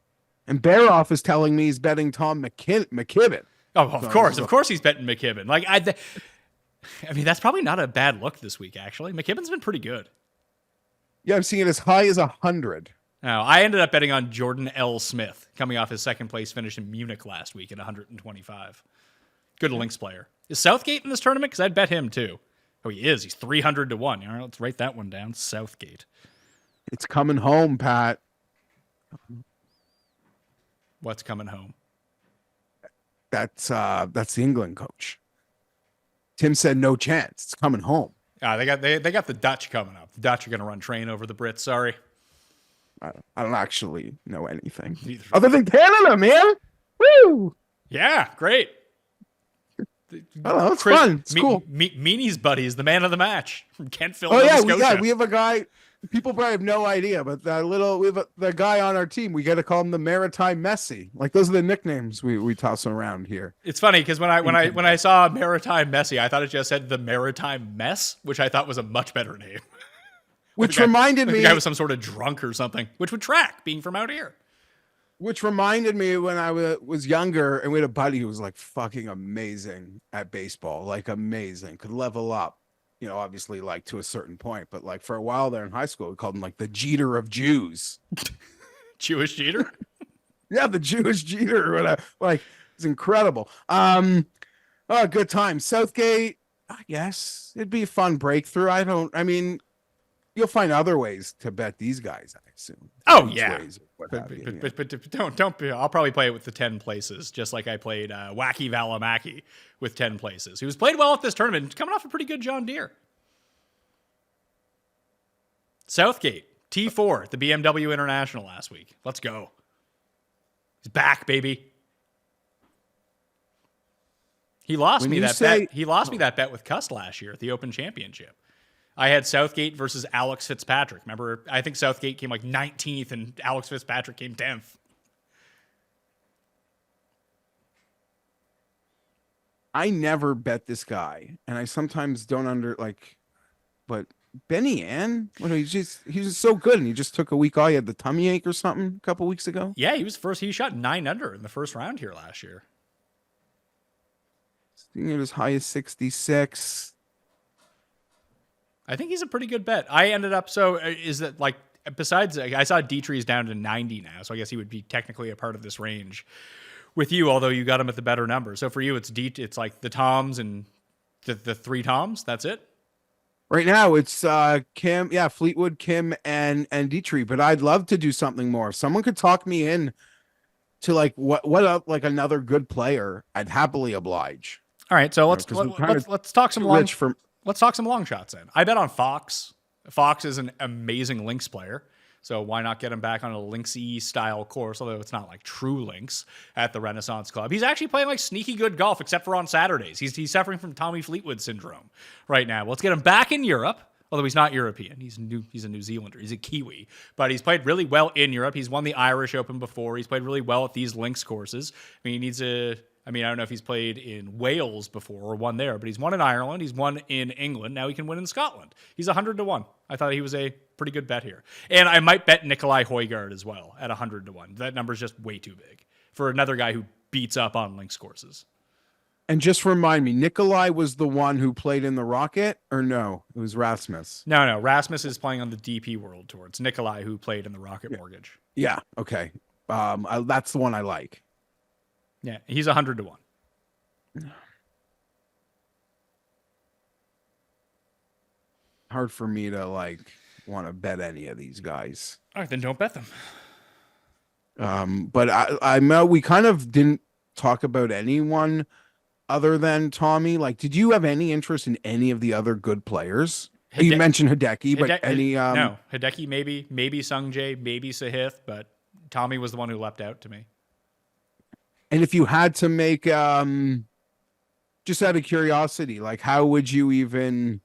And Baroff is telling me he's betting Tom McKibben. Oh, of course he's betting McKibben. Like I mean, that's probably not a bad look this week, actually. McKibben's been pretty good. Yeah, I'm seeing it as high as 100. Now, I ended up betting on Jordan L. Smith, coming off his second place finish in Munich last week at 125. Good links player. Is Southgate in this tournament? Because I'd bet him too. Oh, he is. He's 300-1. All right, let's write that one down. Southgate. It's coming home, Pat. What's coming home? That's the England coach. Tim said no chance. It's coming home. They got the Dutch coming up. The Dutch are going to run train over the Brits. Sorry. I don't actually know anything Neither. other than Canada, man. Woo! Yeah, great. Oh, it's fun. It's cool. Meanie's buddy is the man of the match from Kentville, Oh Nova yeah, Scotia. we have a guy. People probably have no idea, but the guy on our team, we got to call him the Maritime Messi. Like those are the nicknames we toss around here. It's funny because when I saw Maritime Messi, I thought it just said the Maritime Mess, which I thought was a much better name. Which reminded me, the guy was some sort of drunk or something, which would track being from out here. Which reminded me when I was younger, and we had a buddy who was like fucking amazing at baseball, like amazing, could level up. You know, obviously, like to a certain point, but like for a while there in high school, we called him like the Jeter of Jews. Jewish Jeter? Yeah, the Jewish Jeter or whatever. Like, it's incredible. Oh, good time. Southgate, yes, it'd be a fun breakthrough. I mean, you'll find other ways to bet these guys, I assume. Oh, yeah. But Don't be. I'll probably play it with the 10 places, just like I played Wacky Valimaki with 10 places. He was played well at this tournament, coming off a pretty good John Deere. Southgate, T4 at the BMW International last week. Let's go. He's back, baby. He lost me that bet. He lost me that bet with Cuss last year at the Open Championship. I had Southgate versus Alex Fitzpatrick. Remember, I think Southgate came like 19th and Alex Fitzpatrick came 10th. I never bet this guy, and I sometimes don't but Benny Ann, he's just so good, and he just took a week off. He had the tummy ache or something a couple weeks ago. Yeah, he was first. He shot 9 under in the first round here last year. Seeing it as high as 66. I think he's a pretty good bet. I ended up, is that like, besides, I saw Dietrich's down to 90 now, so I guess he would be technically a part of this range with you, although you got him at the better number. So for you, it's like the Toms and the 3 Toms. That's it. Right now, it's Kim, Fleetwood, Kim, and Dietrich. But I'd love to do something more. If someone could talk me in to like like another good player, I'd happily oblige. All right, so let's talk some let's talk some long shots in. I bet on Fox. Fox is an amazing links player. So why not get him back on a linksy style course, although it's not like true links at the Renaissance Club. He's actually playing like sneaky good golf, except for on Saturdays. He's suffering from Tommy Fleetwood syndrome right now. Let's get him back in Europe, although he's not European. He's a New Zealander. He's a Kiwi. But he's played really well in Europe. He's won the Irish Open before. He's played really well at these links courses. I mean, I don't know if he's played in Wales before or won there, but he's won in Ireland. He's won in England. Now he can win in Scotland. He's 100-1. I thought he was a pretty good bet here. And I might bet Nikolai Højgaard as well at 100-1. That number's just way too big for another guy who beats up on links courses. And just remind me, Nikolai was the one who played in the Rocket, or no? It was Rasmus. No. Rasmus is playing on the DP World Tour. It's Nikolai who played in the Rocket Mortgage. Yeah. Okay. That's the one I like. Yeah, he's 100-1. hard for me to like want to bet any of these guys. All right, then don't bet them. But I know we kind of didn't talk about anyone other than Tommy. Like, did you have any interest in any of the other good players? You mentioned Hideki, but any no, Hideki maybe Sungjae, maybe Sahith, but Tommy was the one who leapt out to me. And if you had to make just out of curiosity, like how would you even,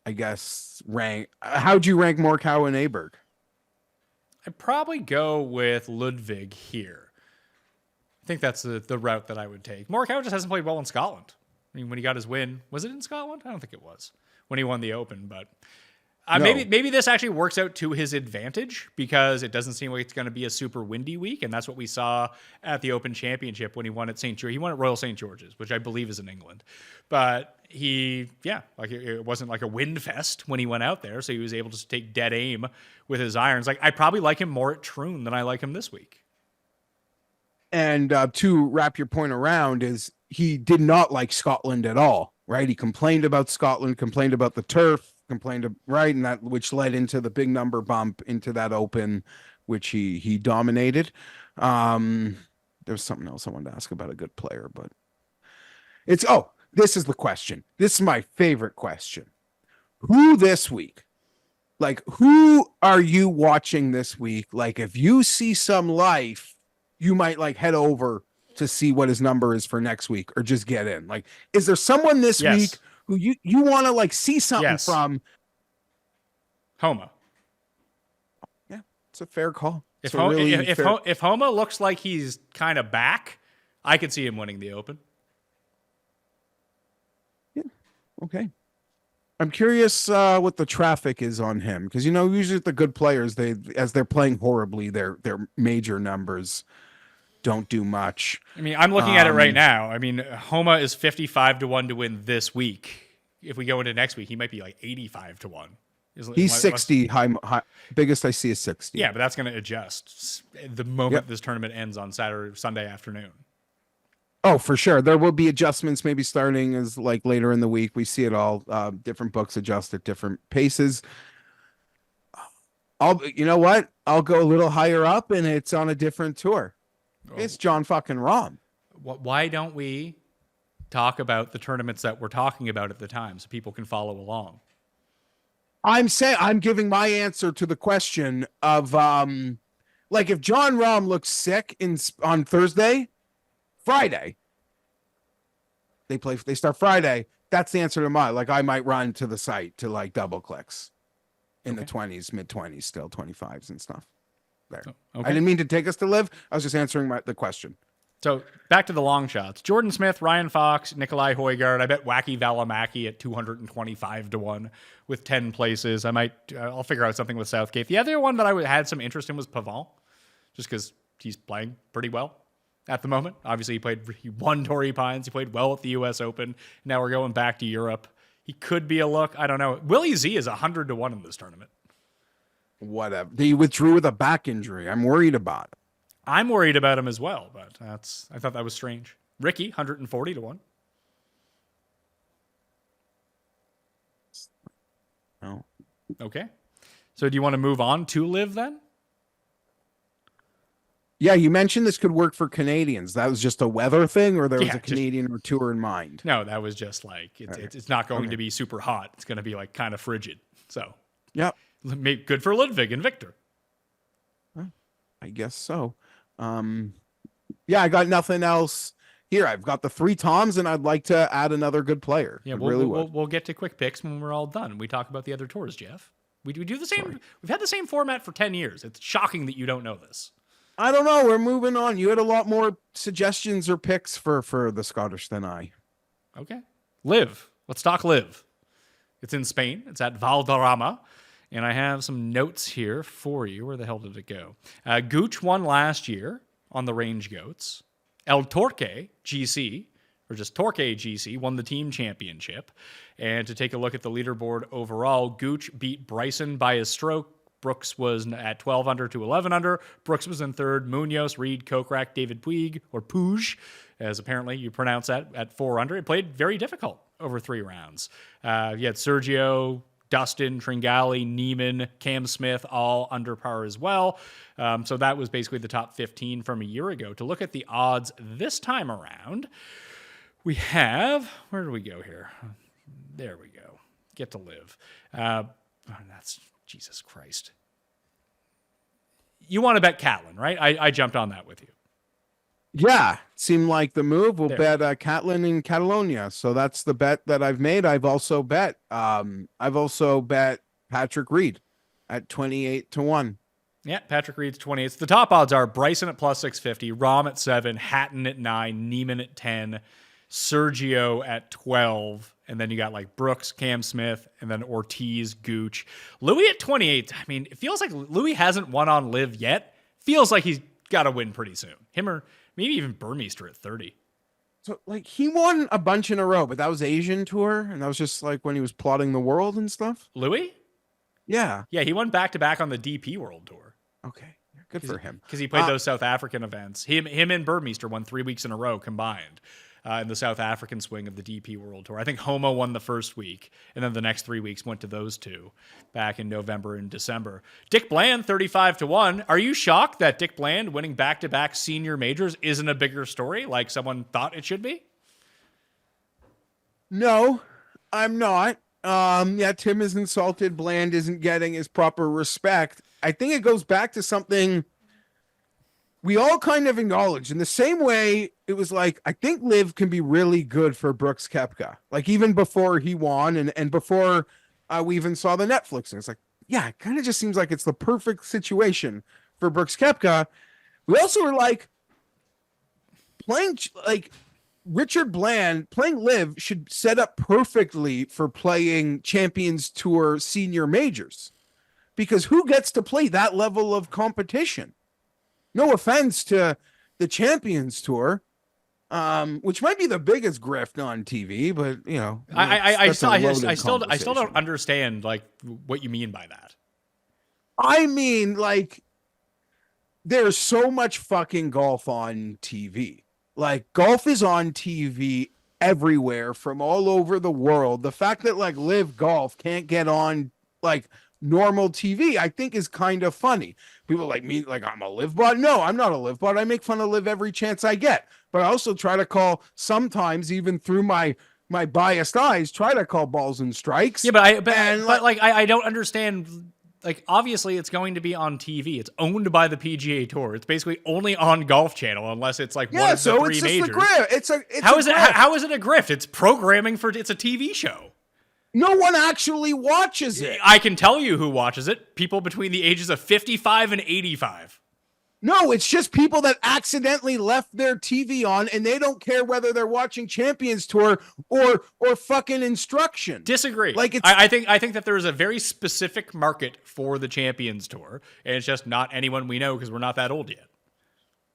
I guess, rank? How'd you rank Morikawa and Aberg? I'd probably go with Ludwig here. I think that's the route that I would take. Morikawa just hasn't played well in Scotland. I mean, when he got his win, was it in Scotland? I don't think it was when he won the Open, but No. maybe this actually works out to his advantage because it doesn't seem like it's going to be a super windy week, and that's what we saw at the Open Championship when he won at St. George. He won at Royal St. George's, which I believe is in England, but it wasn't like a wind fest when he went out there, so he was able to take dead aim with his irons. Like, I probably like him more at Troon than I like him this week. And to wrap your point around is he did not like Scotland at all, right? He complained about Scotland, complained about the turf, right, and that which led into the big number bump into that Open, which he dominated. There's something else I wanted to ask about a good player, but this is the question. This is my favorite question. Who this week? Like, who are you watching this week? Like, if you see some life, you might like head over to see what his number is for next week or just get in. Like, is there someone this week who you want to like see something from? Homa. Yeah, it's a fair call. If Homa looks like he's kind of back, I could see him winning the Open. Yeah. Okay. I'm curious what the traffic is on him because usually the good players as they're playing horribly, their major numbers don't do much. I mean, I'm looking at it right now. I mean, Homa is 55-1 to win this week. If we go into next week, he might be like 85-1. He's 60. High, biggest I see is 60. Yeah, but that's going to adjust the moment this tournament ends on Sunday afternoon. Oh, for sure. There will be adjustments maybe starting as like later in the week. We see it all. Different books adjust at different paces. You know what? I'll go a little higher up and it's on a different tour. It's John fucking Rahm. Why don't we talk about the tournaments that we're talking about at the time so people can follow along? I'm giving my answer to the question of like if John Rahm looks sick on Friday, they start Friday. That's the answer to mine. Like I might run to the site to like double clicks in the 20s, mid 20s, still 25s and stuff. There. Okay. I didn't mean to take us to live. I was just answering the question. So back to the long shots. Jordan Smith, Ryan Fox, Nikolai Højgaard. I bet Wacky Valimaki at 225-1 with 10 places. I'll figure out something with Southgate. The other one that I had some interest in was Pavon, just because he's playing pretty well at the moment. Obviously, he won Torrey Pines. He played well at the U.S. Open. Now we're going back to Europe. He could be a look. I don't know. Willie Z is 100-1 in this tournament. Whatever. He withdrew with a back injury. I'm worried about it. I'm worried about him as well, but I thought that was strange. Ricky, 140-1. No. Okay. So do you want to move on to LIV then? Yeah, you mentioned this could work for Canadians. That was just a weather thing, or there was a Canadian or tour in mind? No, that was just like, it's not going to be super hot. It's going to be like kind of frigid. So, yep. Good for Ludwig and Victor. I guess so. Yeah, I got nothing else here. I've got the 3 Toms, and I'd like to add another good player. Yeah, we'll get to quick picks when we're all done. We talk about the other tours, Jeff. We do the same. Sorry. We've had the same format for 10 years. It's shocking that you don't know this. I don't know. We're moving on. You had a lot more suggestions or picks for the Scottish than I. Okay. LIV. Let's talk LIV. It's in Spain. It's at Valderrama. And I have some notes here for you. Where the hell did it go? Gooch won last year on the Range Goats. El Torque GC, or just Torque GC, won the team championship. And to take a look at the leaderboard overall, Gooch beat Bryson by a stroke, Brooks was at 12 under to 11 under. Brooks was in third. Munoz, Reed, Kokrak, David Puig, or Puig, as apparently you pronounce that, at 4 under. It played very difficult over 3 rounds. You had Sergio, Dustin, Tringali, Neiman, Cam Smith, all under par as well. So that was basically the top 15 from a year ago. To look at the odds this time around, we have, where do we go here? There we go. Get to live. That's Jesus Christ. You want to bet Catlin, right? I jumped on that with you. Yeah, seemed like the move. We'll There. bet Catlin in Catalonia. So that's the bet that I've made. I've also bet Patrick Reed at 28-1. Yeah, Patrick Reed's 28. The top odds are Bryson at plus 650, Rahm at 7, Hatton at 9, Neiman at 10, Sergio at 12, and then you got like Brooks, Cam Smith, and then Ortiz, Gooch. Louis at 28. I mean, it feels like Louis hasn't won on LIV yet. Feels like he's got to win pretty soon. Him or maybe even Burmeister at 30. So like he won a bunch in a row, but that was Asian tour, and that was just like when he was plotting the world and stuff. Louis? Yeah. Yeah, he won back-to-back on the DP World Tour. Okay. Good for him. Because he played those South African events. Him and Burmeister won 3 weeks in a row combined in the South African swing of the DP World Tour. I think Homo won the first week, and then the next 3 weeks went to those two back in November and December. Dick Bland, 35-1. Are you shocked that Dick Bland winning back-to-back senior majors isn't a bigger story like someone thought it should be? No, I'm not. Yeah, Tim is insulted. Bland isn't getting his proper respect. I think it goes back to something we all kind of acknowledge. In the same way, it was like, I think LIV can be really good for Brooks Koepka. Like even before he won and before we even saw the Netflix thing. It's like, yeah, it kind of just seems like it's the perfect situation for Brooks Koepka. We also were like, playing like Richard Bland, playing LIV should set up perfectly for playing Champions Tour senior majors. Because who gets to play that level of competition? No offense to the Champions Tour, which might be the biggest grift on TV, but you know, I still don't understand like what you mean by that. I mean, like, there's so much fucking golf on TV. Like, golf is on TV everywhere from all over the world. The fact that like LIV Golf can't get on like normal TV, I think is kind of funny. People like me, like I'm a LIV bot. No, I'm not a LIV bot. I make fun of LIV every chance I get, but I also try to call sometimes, even through my biased eyes, try to call balls and strikes. Yeah, but I don't understand. Like, obviously, it's going to be on TV. It's owned by the PGA Tour. It's basically only on Golf Channel, unless it's like one of the three majors. How is it a grift? It's programming it's a TV show. No one actually watches it. I can tell you who watches it. People between the ages of 55 and 85. No, it's just people that accidentally left their TV on and they don't care whether they're watching Champions Tour or fucking Instruction. Disagree. Like I think that there is a very specific market for the Champions Tour, and it's just not anyone we know because we're not that old yet.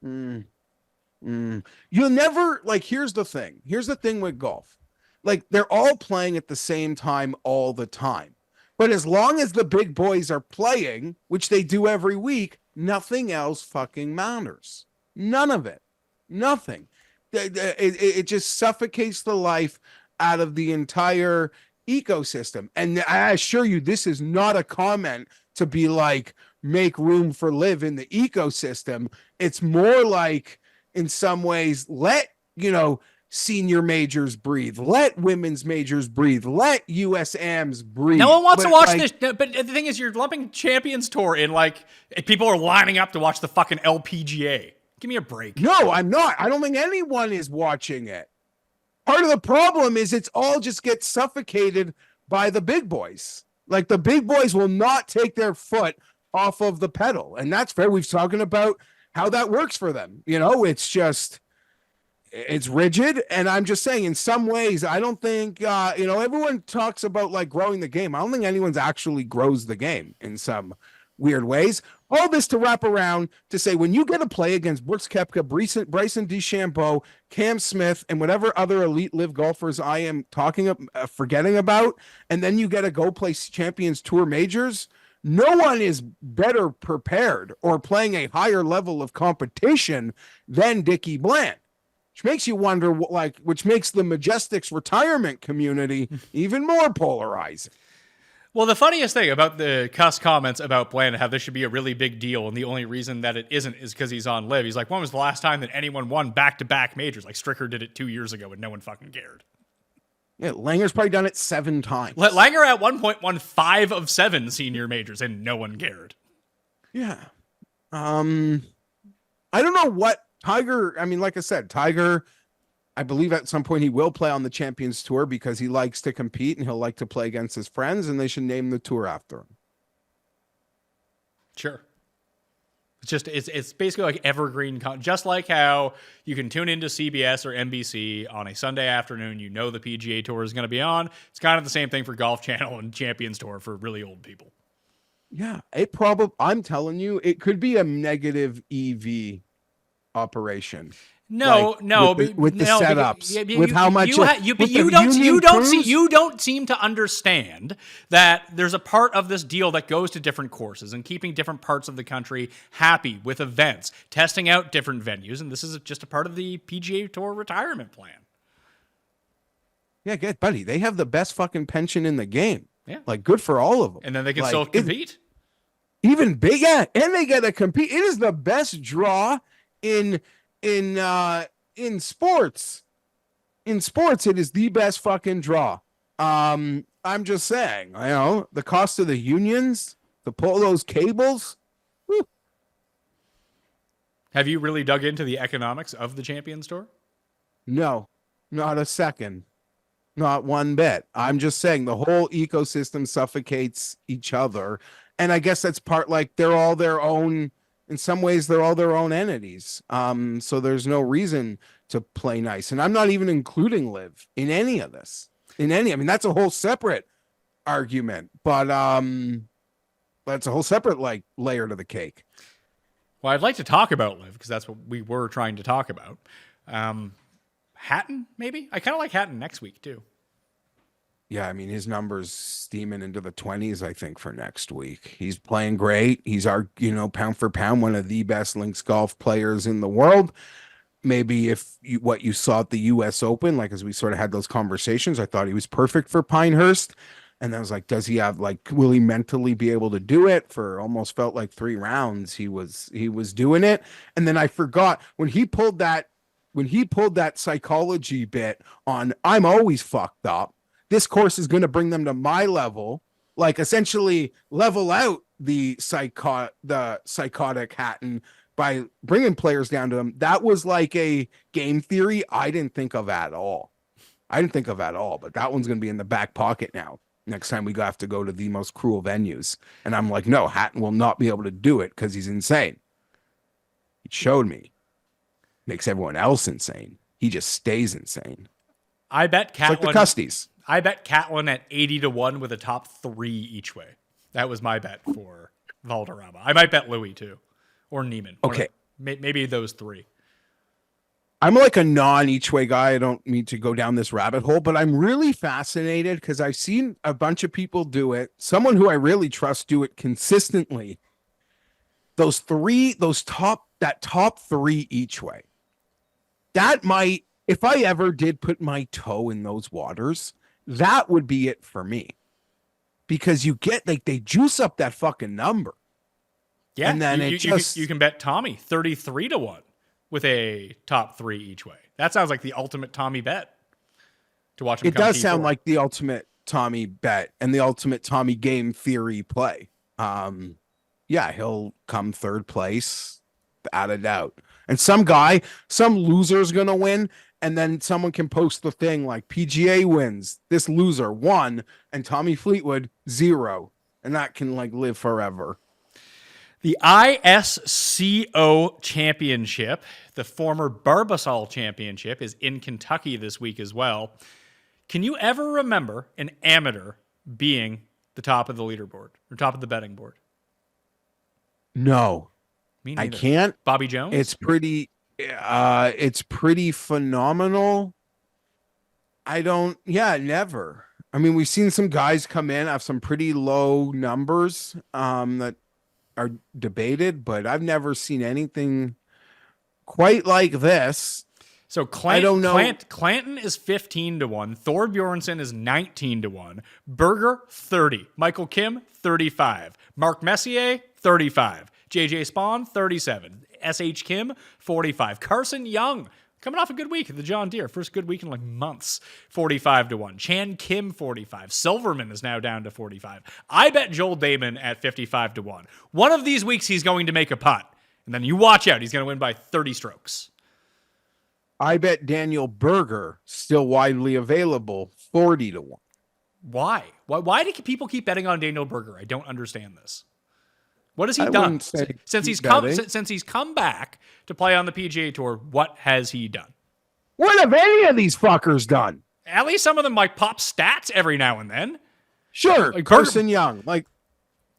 You'll never, like, here's the thing. Here's the thing with golf. Like, they're all playing at the same time all the time. But as long as the big boys are playing, which they do every week, nothing else fucking matters. None of it. Nothing. It just suffocates the life out of the entire ecosystem. And I assure you, this is not a comment to be like, make room for LIV in the ecosystem. It's more like, in some ways, let, senior majors breathe, let women's majors breathe, let USAMs breathe. No one wants to watch this, but the thing is, you're lumping Champions Tour in, like, people are lining up to watch the fucking LPGA. Give me a break. No, I'm not. I don't think anyone is watching it. Part of the problem is it's all just gets suffocated by the big boys. Like, the big boys will not take their foot off of the pedal, and that's fair. We've talking about how that works for them. It's just, it's rigid. And I'm just saying, in some ways, I don't think, everyone talks about like growing the game. I don't think anyone's actually grows the game in some weird ways. All this to wrap around to say, when you get to play against Brooks Koepka, Bryson DeChambeau, Cam Smith, and whatever other elite LIV golfers I am forgetting about, and then you get to go play Champions Tour majors, No one is better prepared or playing a higher level of competition than Dickie Bland, which makes you wonder, which makes the Majestics retirement community even more polarizing. Well, the funniest thing about the cuss comments about Bland, how this should be a really big deal, and the only reason that it isn't is because he's on LIV. He's like, when was the last time that anyone won back-to-back majors? Like, Stricker did it 2 years ago and no one fucking cared. Yeah, Langer's probably done it 7 times. Langer at one point won 5 of 7 senior majors and no one cared. Yeah. I don't know what Tiger, I mean, like I said, Tiger, I believe at some point he will play on the Champions Tour because he likes to compete and he'll like to play against his friends, and they should name the tour after him. Sure. It's basically like evergreen, just like how you can tune into CBS or NBC on a Sunday afternoon. You know the PGA Tour is going to be on. It's kind of the same thing for Golf Channel and Champions Tour for really old people. Yeah, I'm telling you, it could be a negative EV operation. No, with the setups, with how much you don't seem to understand that there's a part of this deal that goes to different courses and keeping different parts of the country happy with events, testing out different venues, and this is just a part of the PGA Tour retirement plan. Yeah, good buddy. They have the best fucking pension in the game. Yeah, like good for all of them, and then they can still compete. Even bigger, and they get to compete. It is the best draw in sports. In sports, it is the best fucking draw. I'm just saying, the cost of the unions to pull those cables. Whew. Have you really dug into the economics of the Champions Tour? No, not a second. Not one bit. I'm just saying the whole ecosystem suffocates each other. And I guess that's part, like, they're all their own. In some ways, they're all their own entities. So there's no reason to play nice. And I'm not even including LIV in any of this. I mean, that's a whole separate argument. But that's a whole separate, like, layer to the cake. Well, I'd like to talk about LIV because that's what we were trying to talk about. Hatton, maybe? I kind of like Hatton next week, too. Yeah, I mean, his numbers steaming into the 20s, I think, for next week. He's playing great. He's our, pound for pound, one of the best links golf players in the world. Maybe what you saw at the U.S. Open, like as we sort of had those conversations, I thought he was perfect for Pinehurst. And I was like, does he have, like, will he mentally be able to do it? For almost felt like 3 rounds, he was doing it. And then I forgot when he pulled that psychology bit on, I'm always fucked up. This course is going to bring them to my level, like essentially level out the psychotic Hatton by bringing players down to them. That was like a game theory I didn't think of at all. But that one's going to be in the back pocket now. Next time we have to go to the most cruel venues. And I'm like, no, Hatton will not be able to do it because he's insane. He showed me. Makes everyone else insane. He just stays insane. I bet Catlin. It's like the Custies. I bet Catlin at 80-1 with a top 3 each way. That was my bet for Valderrama. I might bet Louis too, or Neiman. Okay, maybe those 3. I'm like a non-each way guy. I don't need to go down this rabbit hole, but I'm really fascinated because I've seen a bunch of people do it. Someone who I really trust do it consistently. That top 3 each way. That might, if I ever did put my toe in those waters, that would be it for me. Because you get, like, they juice up that fucking number. Yeah, and then you can bet Tommy 33-1 with a top 3 each way. That sounds like the ultimate Tommy bet to watch him. It does sound like the ultimate Tommy bet and the ultimate Tommy game theory play. Yeah, he'll come 3rd place, without a doubt. And some loser's gonna win, and then someone can post the thing like PGA wins, this loser 1, and Tommy Fleetwood 0, and that can, like, live forever. The ISCO Championship, the former Barbasol Championship, is in Kentucky this week as well. Can you ever remember an amateur being the top of the leaderboard or top of the betting board? No, me neither. I can't. Bobby Jones? It's pretty phenomenal. Never. I mean, we've seen some guys come in have some pretty low numbers that are debated, but I've never seen anything quite like this. So I don't know. Clanton is 15-1. Thor Bjornsson is 19-1. Berger 30. Michael Kim 35. Mark Messier 35. JJ Spawn 37. SH Kim 45. Carson Young coming off a good week at the John Deere. First good week in like months. 45-1. Chan Kim 45. Silverman is now down to 45. I bet Joel Damon at 55-1. One of these weeks he's going to make a putt. And then you watch out. He's going to win by 30 strokes. I bet Daniel Berger, still widely available, 40-1. Why? Why do people keep betting on Daniel Berger? I don't understand this. What has he done since he's come back to play on the PGA Tour? What has he done? What have any of these fuckers done? At least some of them like pop stats every now and then. Sure, Like Carson Young. Like,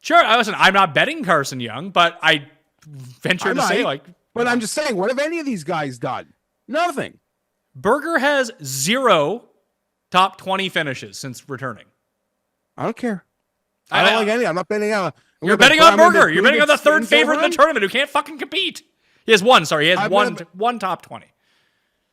sure, listen, I'm not betting Carson Young, but I venture to say like. But I'm just saying, what have any of these guys done? Nothing. Berger has 0 top 20 finishes since returning. I don't care. I don't like any. I'm not betting on. You're betting on Berger. You're betting on the third favorite in the tournament who can't fucking compete. He has one. Sorry, he has one top 20.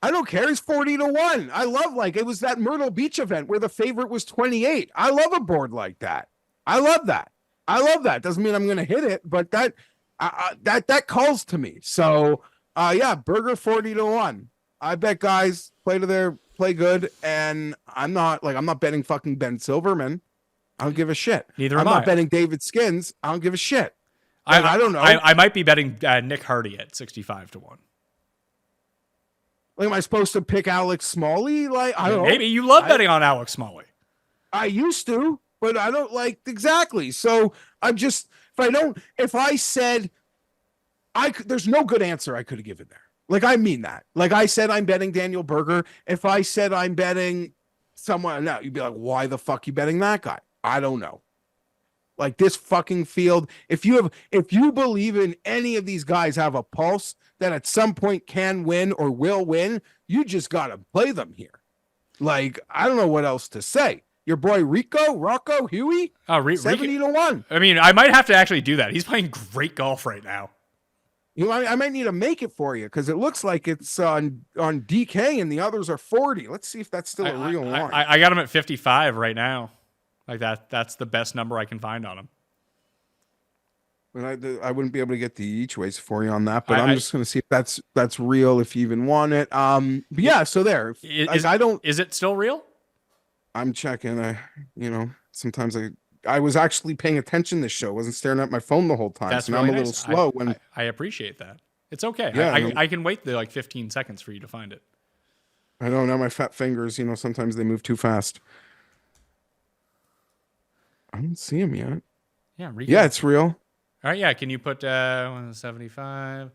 I don't care. He's 40-1. I love, like, it was that Myrtle Beach event where the favorite was 28. I love a board like that. I love that. Doesn't mean I'm going to hit it, but that calls to me. So, yeah, Berger 40-1. I bet guys play good, and I'm not betting fucking Ben Silverman. I don't give a shit. Neither I'm am I. not betting David Skins. I don't give a shit. I don't know. I might be betting Nick Hardy at 65-1. Like, am I supposed to pick Alex Smalley? Like, I don't know. Maybe you love betting on Alex Smalley. I used to, but I don't like exactly. So I'm just, if I said there's no good answer I could have given there. Like, I mean that. Like, I said I'm betting Daniel Berger. If I said I'm betting someone, no, you'd be like, why the fuck you betting that guy? I don't know. Like, this fucking field, if you believe in any of these guys have a pulse that at some point can win or will win, you just got to play them here. Like, I don't know what else to say. Your boy Rocco Huey, 70-1. I mean, I might have to actually do that. He's playing great golf right now. You know, I might need to make it for you because it looks like it's on DK and the others are 40. Let's see if that's still a real line. I got him at 55 right now. Like that's the best number I can find on him. But I wouldn't be able to get the each ways for you on that, but I'm just going to see if that's real, if you even want it. But yeah, so there. Is it still real? I'm checking. Sometimes I was actually paying attention to this show. I wasn't staring at my phone the whole time. That's so now really I'm a nice. little slow. I appreciate that. It's okay. Yeah, I can wait the 15 seconds for you to find it. I don't know. My fat fingers, sometimes they move too fast. I don't see him yet. Yeah, yeah, it's real. All right, yeah. Can you put 175?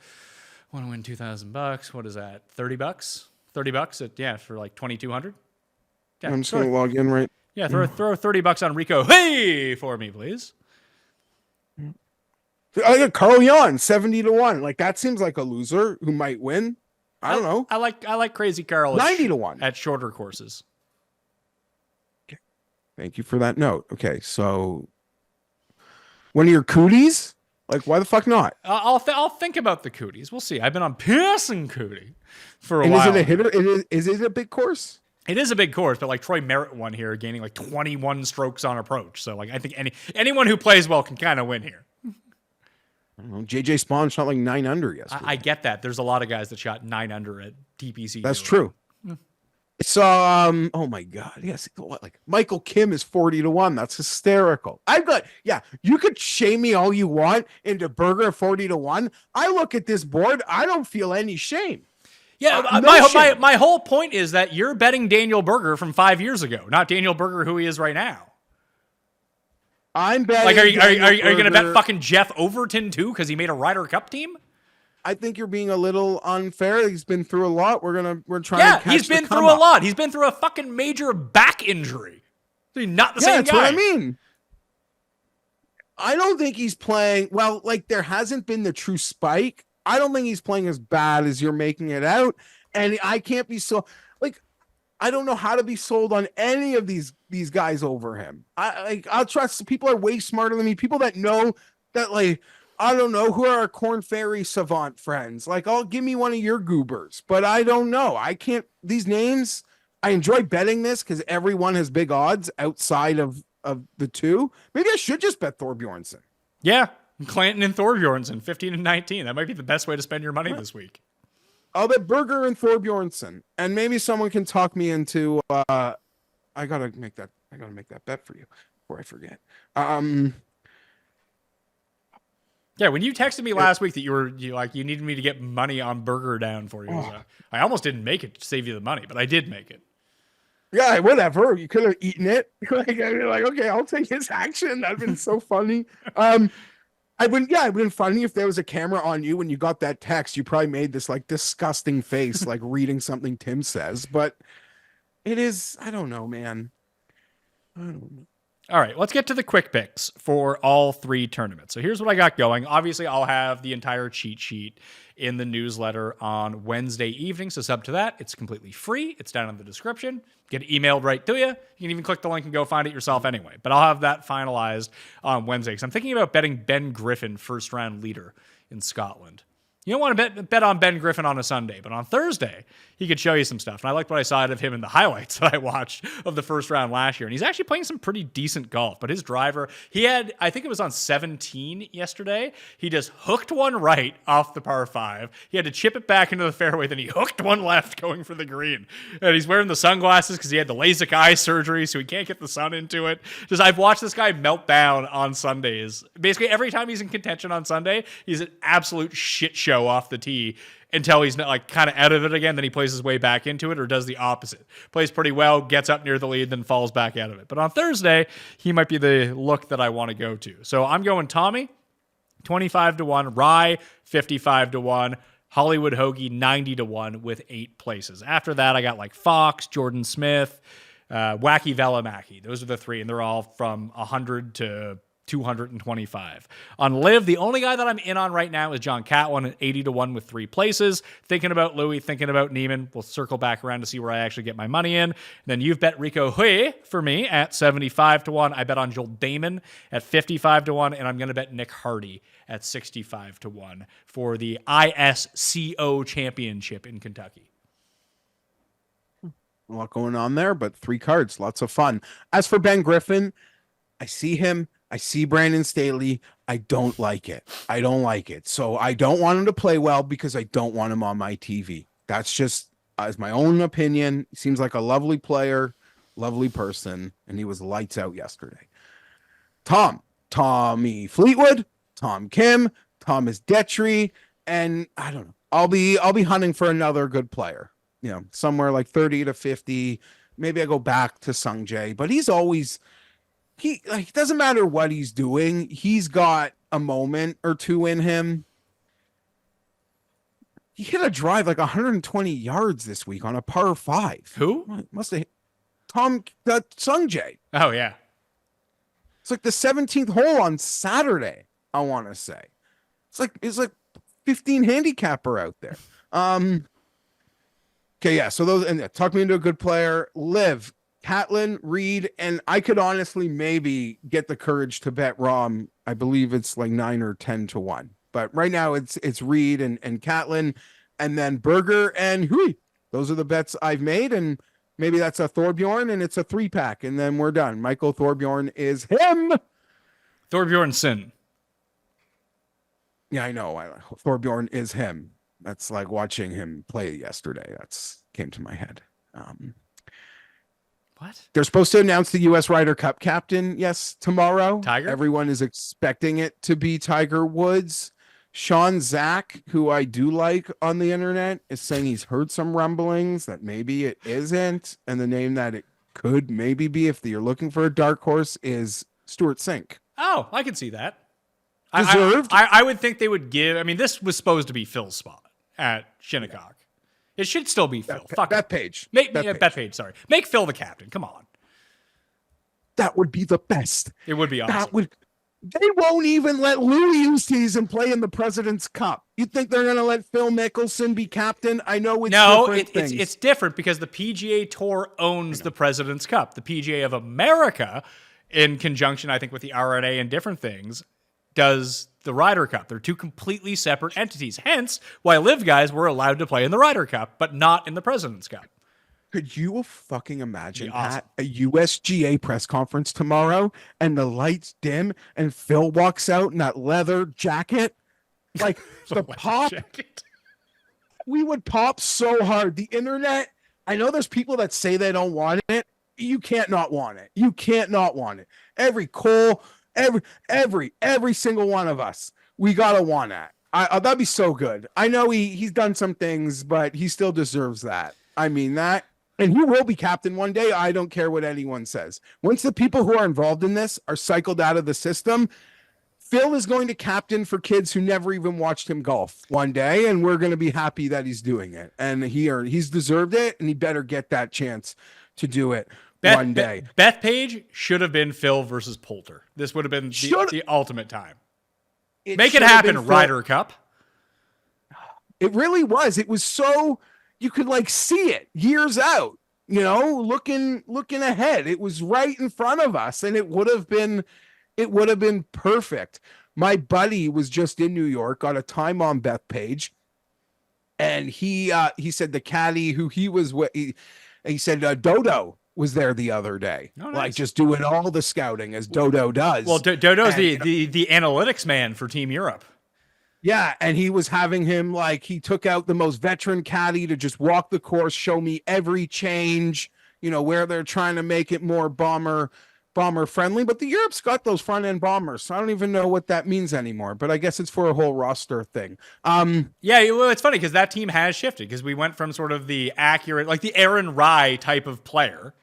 Want to win $2,000? What is that? $30? $30 for like 2,200. Yeah, I'm just gonna log in right. Yeah, throw $30 on Rico. Hey, for me, please. I got Carl Jan 70-1. Like, that seems like a loser who might win. I don't know. I like Crazy Carl 90-1 at shorter courses. Okay. Thank you for that note. Okay, so one of your cooties? Like, why the fuck not? I'll think about the cooties. We'll see. I've been on Pearson Cootie for a while. Is it a hitter? Is it a big course? It is a big course, but like Troy Merritt won here, gaining like 21 strokes on approach. So like I think anyone who plays well can kind of win here. I don't know. JJ Spawn shot like 9 under yesterday. I get that. There's a lot of guys that shot 9 under at TPC. That's true. So, oh my God. Yes. Like Michael Kim is 40-1. That's hysterical. You could shame me all you want into Berger 40-1. I look at this board. I don't feel any shame. Yeah. My whole point is that you're betting Daniel Berger from 5 years ago, not Daniel Berger who he is right now. I'm betting. Like, are you going to bet fucking Jeff Overton too because he made a Ryder Cup team? I think you're being a little unfair. He's been through a lot. We're trying. Yeah, to catch he's been through a lot. He's been through a fucking major back injury. He's not the same guy. That's what I mean. I don't think he's playing well. Like, there hasn't been the true spike. I don't think he's playing as bad as you're making it out. And I can't be so like. I don't know how to be sold on any of these guys over him. I'll trust people are way smarter than me. People that know that, like, I don't know, who are our Corn Ferry savant friends. Like, I'll give me one of your goobers, but I don't know. I can't, these names, I enjoy betting this because everyone has big odds outside of the two. Maybe I should just bet Thorbjornsen. Yeah. Clanton and Thorbjornsen, 15 and 19. That might be the best way to spend your money this week. I'll bet Berger and Thorbjornsen, and maybe someone can talk me into. I gotta make that bet for you before I forget. Yeah, when you texted me last week that you needed me to get money on Berger down for you, I almost didn't make it to save you the money, but I did make it. Yeah, whatever. You could have eaten it. Like, I'd be like, okay, I'll take his action. That'd been so funny. It would have been funny if there was a camera on you when you got that text. You probably made this like disgusting face, like reading something Tim says. But it is, I don't know, man. I don't know. All right, let's get to the quick picks for all three tournaments. So here's what I got going. Obviously, I'll have the entire cheat sheet in the newsletter on Wednesday evening. So sub to that. It's completely free. It's down in the description. Get it emailed right to you. You can even click the link and go find it yourself anyway. But I'll have that finalized on Wednesday because I'm thinking about betting Ben Griffin first round leader in Scotland. You don't want to bet on Ben Griffin on a Sunday, but on Thursday, he could show you some stuff. And I liked what I saw out of him in the highlights that I watched of the first round last year. And he's actually playing some pretty decent golf. But his driver, he had, I think it was on 17 yesterday, he just hooked one right off the par 5. He had to chip it back into the fairway, then he hooked one left going for the green. And he's wearing the sunglasses because he had the LASIK eye surgery, so he can't get the sun into it. Just, I've watched this guy melt down on Sundays. Basically, every time he's in contention on Sunday, he's an absolute shit show off the tee until he's not, like, kind of out of it again. Then he plays his way back into it or does the opposite. Plays pretty well, gets up near the lead, then falls back out of it. But on Thursday, he might be the look that I want to go to. So I'm going Tommy, 25-1, Rye, 55-1, Hollywood Hoagie, 90-1 with 8 places. After that, I got like Fox, Jordan Smith, Wacky Velamaki. Those are the 3, and they're all from 100 to 225. On LIV, the only guy that I'm in on right now is John Catlin at 80-1 with 3 places. Thinking about Louis, thinking about Neiman. We'll circle back around to see where I actually get my money in. And then you've bet Rico Hui for me at 75-1. I bet on Joel Damon at 55-1, and I'm going to bet Nick Hardy at 65-1 for the ISCO Championship in Kentucky. A lot going on there, but 3 cards, lots of fun. As for Ben Griffin, I see him. I see Brandon Staley. I don't like it. So I don't want him to play well because I don't want him on my TV. That's just as my own opinion. He seems like a lovely player, lovely person, and he was lights out yesterday. Tommy Fleetwood, Tom Kim, Thomas Detry, and I don't know. I'll be hunting for another good player. You know, somewhere like 30 to 50. Maybe I go back to Sung Jae, but he's always. It doesn't matter what he's doing. He's got a moment or two in him. He hit a drive like 120 yards this week on a par 5. Who? Must have Sung Jae. Oh, yeah. It's like the 17th hole on Saturday, I want to say. It's like 15 handicapper out there. Okay, yeah. So those, and talk me into a good player. LIV. Catlin, Reed, and I could honestly maybe get the courage to bet Rom. I believe it's like 9 or 10-1. But right now it's Reed and Catlin, and then Berger and Hui. Those are the bets I've made, and maybe that's a Thorbjorn, and it's a 3-pack, and then we're done. Michael Thorbjorn is him. Thorbjornsen. Yeah, I know. Thorbjorn is him. That's like watching him play yesterday. That's came to my head. What? They're supposed to announce the U.S. Ryder Cup captain, tomorrow. Tiger? Everyone is expecting it to be Tiger Woods. Sean Zach, who I do like on the internet, is saying he's heard some rumblings that maybe it isn't. And the name that it could maybe be, if you're looking for a dark horse, is Stuart Sink. Oh, I can see that. Deserved. I would think they would give. I mean, this was supposed to be Phil's spot at Shinnecock. It should still be Phil. Bethpage. Bethpage, sorry. Make Phil the captain. Come on. That would be the best. It would be awesome. They won't even let Louis Oosthuizen play in the President's Cup. You think they're going to let Phil Mickelson be captain? I know it's different things. It's different because the PGA Tour owns the President's Cup. The PGA of America, in conjunction, I think, with the RNA and different things, does the Ryder Cup. They're two completely separate entities. Hence, why LIV guys were allowed to play in the Ryder Cup, but not in the President's Cup. Could you fucking imagine Awesome. at a USGA press conference tomorrow and the lights dim and Phil walks out in that leather jacket? Like the pop, we would pop so hard. The internet, I know there's people that say they don't want it. You can't not want it. You can't not want it. Every Cole, every single one of us, we gotta want that. That'd be so good. I know he's done some things, but he still deserves that. I mean that. And he will be captain one day. I don't care what anyone says. Once the people who are involved in this are cycled out of the system, Phil is going to captain for kids who never even watched him golf one day, and we're going to be happy that he's doing it. And he's deserved it, and he better get that chance to do it one day. Bethpage should have been Phil versus Poulter. This would have been the ultimate time. Make it happen, Ryder Cup. It really was. It was so... You could like see it years out, you know, looking ahead. It was right in front of us, and it would have been perfect. My buddy was just in New York, got a time on Bethpage, and he said the caddy who he was with, he said Dodo was there the other day, like just doing all the scouting as Dodo does. Well, Dodo's the analytics man for Team Europe. Yeah, and he was having him like he took out the most veteran caddy to just walk the course, show me every change, you know, where they're trying to make it more bomber friendly. But the Europe's got those front end bombers, so I don't even know what that means anymore. But I guess it's for a whole roster thing. Yeah, well, it's funny because that team has shifted because we went from sort of the accurate, like the Aaron Rye type of player,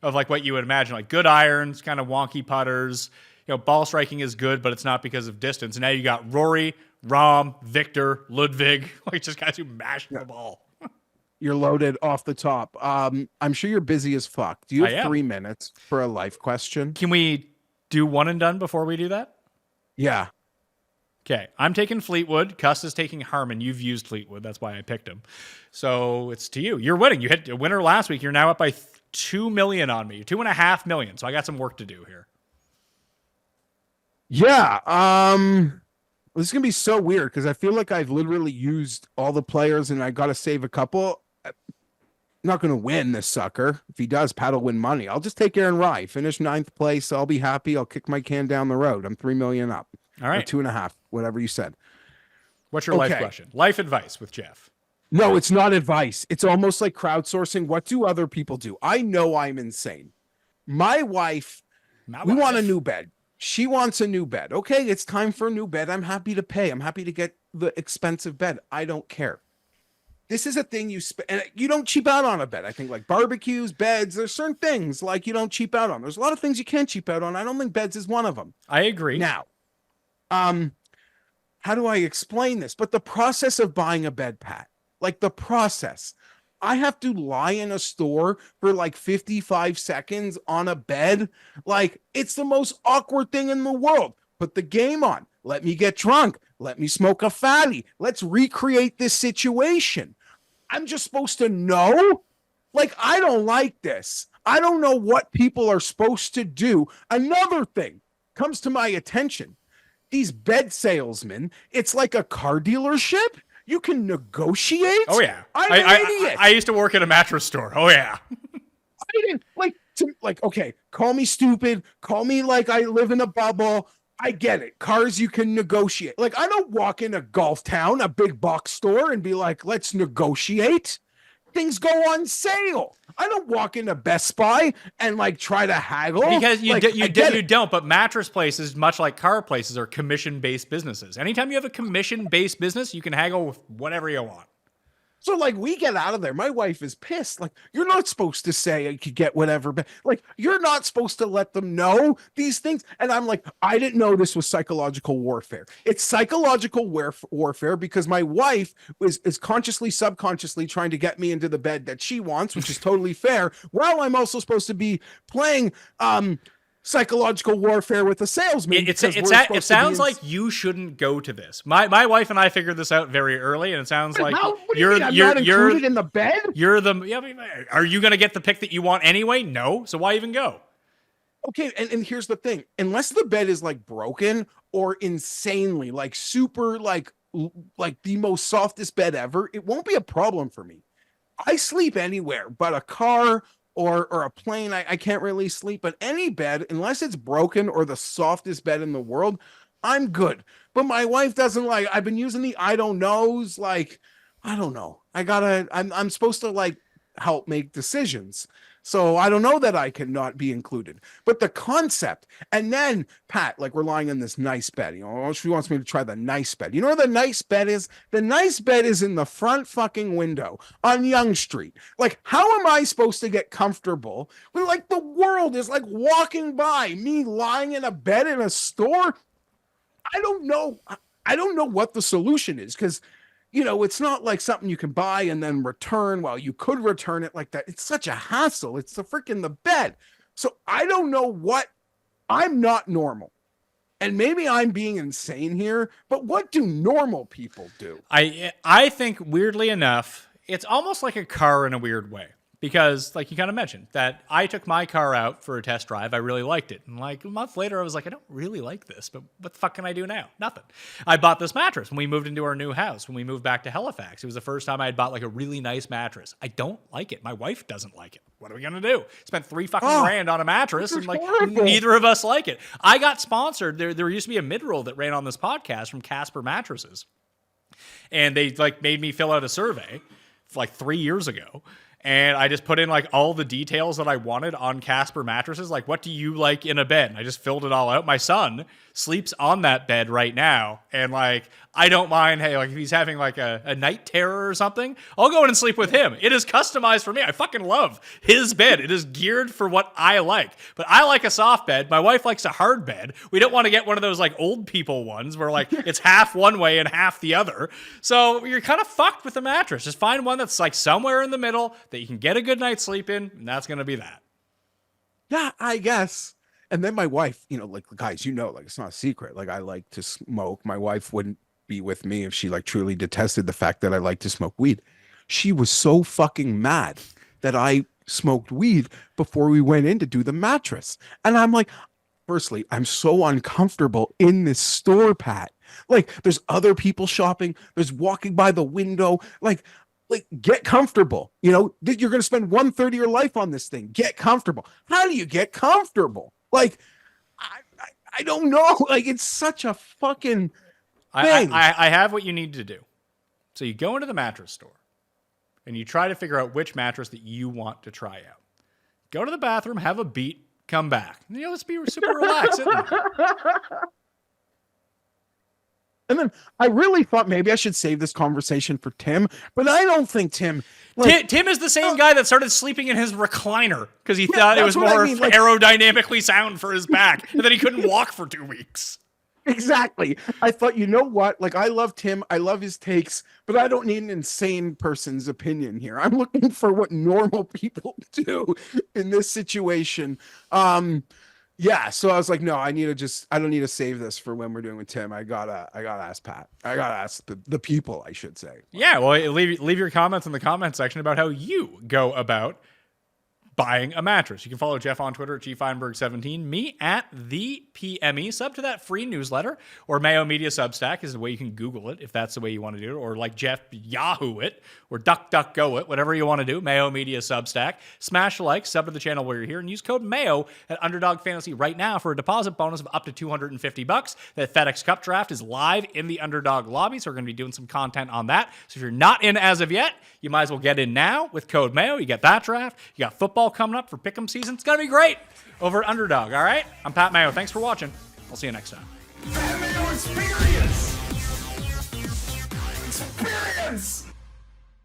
of like what you would imagine, like good irons, kind of wonky putters. You know, ball striking is good, but it's not because of distance. And now you got Rory, Rahm, Victor, Ludwig, like just guys who mash the ball. You're loaded off the top. I'm sure you're busy as fuck. Do you have 3 minutes for a life question? Can we do one and done before we do that? Yeah. Okay. I'm taking Fleetwood. Cuss is taking Harmon. You've used Fleetwood. That's why I picked him. So it's to you. You're winning. You hit a winner last week. You're now up by 2 million on me. 2.5 million. So I got some work to do here. Yeah. This is going to be so weird because I feel like I've literally used all the players and I got to save a couple. I'm not going to win this sucker. If he does, Pat will win money. I'll just take Aaron Rye, finish 9th place. I'll be happy. I'll kick my can down the road. I'm 3 million up. All right. Or 2.5, whatever you said. What's your life question? Life advice with Geoff. No, it's not advice. It's almost like crowdsourcing. What do other people do? I know I'm insane. My wife, we want a new bed. She wants a new bed. Okay, it's time for a new bed. I'm happy to pay. I'm happy to get the expensive bed. I don't care. This is a thing and you don't cheap out on a bed. I think like barbecues, beds, there's certain things like you don't cheap out on. There's a lot of things you can't cheap out on. I don't think beds is one of them. I agree. Now, how do I explain this? But the process of buying a bed, Pat, like the process, I have to lie in a store for like 55 seconds on a bed. Like it's the most awkward thing in the world. Put the game on. Let me get drunk. Let me smoke a fatty. Let's recreate this situation. I'm just supposed to know? Like, I don't like this. I don't know what people are supposed to do. Another thing comes to my attention. These bed salesmen, it's like a car dealership. You can negotiate. Oh yeah, I'm an idiot. I used to work at a mattress store. Oh yeah. I didn't like. Okay, call me stupid. Call me like I live in a bubble. I get it. Cars you can negotiate. Like I don't walk in a golf town, a big box store, and be like, "Let's negotiate." Things go on sale. I don't walk into Best Buy and like try to haggle because you don't. But mattress places, much like car places, are commission-based businesses. Anytime you have a commission-based business, you can haggle with whatever you want. So like we get out of there. My wife is pissed. Like you're not supposed to say you could get whatever, but like you're not supposed to let them know these things. And I'm like, I didn't know this was psychological warfare. It's psychological warfare because my wife is consciously, subconsciously trying to get me into the bed that she wants, which is totally fair. While I'm also supposed to be playing psychological warfare with a salesman. It sounds like you shouldn't go to this. My wife and I figured this out very early, and it sounds like you're not included in the bed. Are you going to get the pick that you want anyway? No. So why even go? Okay, and here's the thing: unless the bed is like broken or insanely like super like the most softest bed ever, it won't be a problem for me. I sleep anywhere, but a car or a plane, I can't really sleep. But any bed, unless it's broken or the softest bed in the world, I'm good. But my wife doesn't like. I've been using the I don't knows. Like, I don't know. I'm supposed to like help make decisions. So I don't know that I cannot be included, but the concept, and then Pat, like we're lying in this nice bed, you know, she wants me to try the nice bed. You know where the nice bed is? The nice bed is in the front fucking window on Yonge Street. Like, how am I supposed to get comfortable when like the world is like walking by me lying in a bed in a store? I don't know. I don't know what the solution is, because you know, it's not like something you can buy and then return. Well, you could return it like that. It's such a hassle. It's the freaking the bed. So I don't know what. I'm not normal. And maybe I'm being insane here, but what do normal people do? I think weirdly enough, it's almost like a car in a weird way. Because, like you kind of mentioned, that I took my car out for a test drive. I really liked it. And like a month later, I was like, I don't really like this, but what the fuck can I do now? Nothing. I bought this mattress when we moved into our new house, when we moved back to Halifax. It was the first time I had bought like a really nice mattress. I don't like it. My wife doesn't like it. What are we going to do? Spent $3 fucking grand on a mattress, and like horrible. Neither of us like it. I got sponsored. There used to be a mid-roll that ran on this podcast from Casper Mattresses. And they like made me fill out a survey like 3 years ago. And I just put in like all the details that I wanted on Casper mattresses. Like, what do you like in a bed? And I just filled it all out. My son sleeps on that bed right now. And like, I don't mind. Hey, like if he's having like a night terror or something, I'll go in and sleep with him. It is customized for me. I fucking love his bed. It is geared for what I like. But I like a soft bed. My wife likes a hard bed. We don't want to get one of those like old people ones where like it's half one way and half the other. So you're kind of fucked with the mattress. Just find one that's like somewhere in the middle that you can get a good night's sleep in, and that's going to be that. Yeah, I guess. And then my wife, you know, like guys, you know, like it's not a secret. Like I like to smoke. My wife wouldn't be with me if she like truly detested the fact that I like to smoke weed. She was so fucking mad that I smoked weed before we went in to do the mattress. And I'm like, firstly, I'm so uncomfortable in this store, Pat. Like there's other people shopping. There's walking by the window. Like get comfortable. You know, you're going to spend 1/3 of your life on this thing. Get comfortable. How do you get comfortable? Like, I don't know. Like, it's such a fucking thing. I have what you need to do. So you go into the mattress store and you try to figure out which mattress that you want to try out. Go to the bathroom, have a beat, come back. You know, let's be super relaxed. And then I really thought maybe I should save this conversation for Tim, but I don't think Tim. Like, Tim is the same guy that started sleeping in his recliner because he thought it was more aerodynamically sound for his back, and then he couldn't walk for 2 weeks. Exactly. I thought, you know what? Like, I love Tim. I love his takes, but I don't need an insane person's opinion here. I'm looking for what normal people do in this situation. Yeah, so I was like, no, I don't need to save this for when we're doing with Tim. I gotta ask Pat. I gotta ask the people, I should say. Yeah, well, leave your comments in the comment section about how you go about buying a mattress. You can follow Geoff on Twitter at GFienberg17, me at the PME. Sub to that free newsletter, or Mayo Media Substack is the way you can Google it if that's the way you want to do it, or like Jeff Yahoo it, or DuckDuckGo it, whatever you want to do. Mayo Media Substack. Smash like, sub to the channel while you're here, and use code Mayo at Underdog Fantasy right now for a deposit bonus of up to $250. That FedEx Cup draft is live in the Underdog lobby, so we're going to be doing some content on that. So if you're not in as of yet, you might as well get in now with code Mayo. You get that draft. You got football coming up for pick'em season. It's going to be great over at Underdog, all right? I'm Pat Mayo. Thanks for watching. I'll see you next time. That Mayo experience! Experience!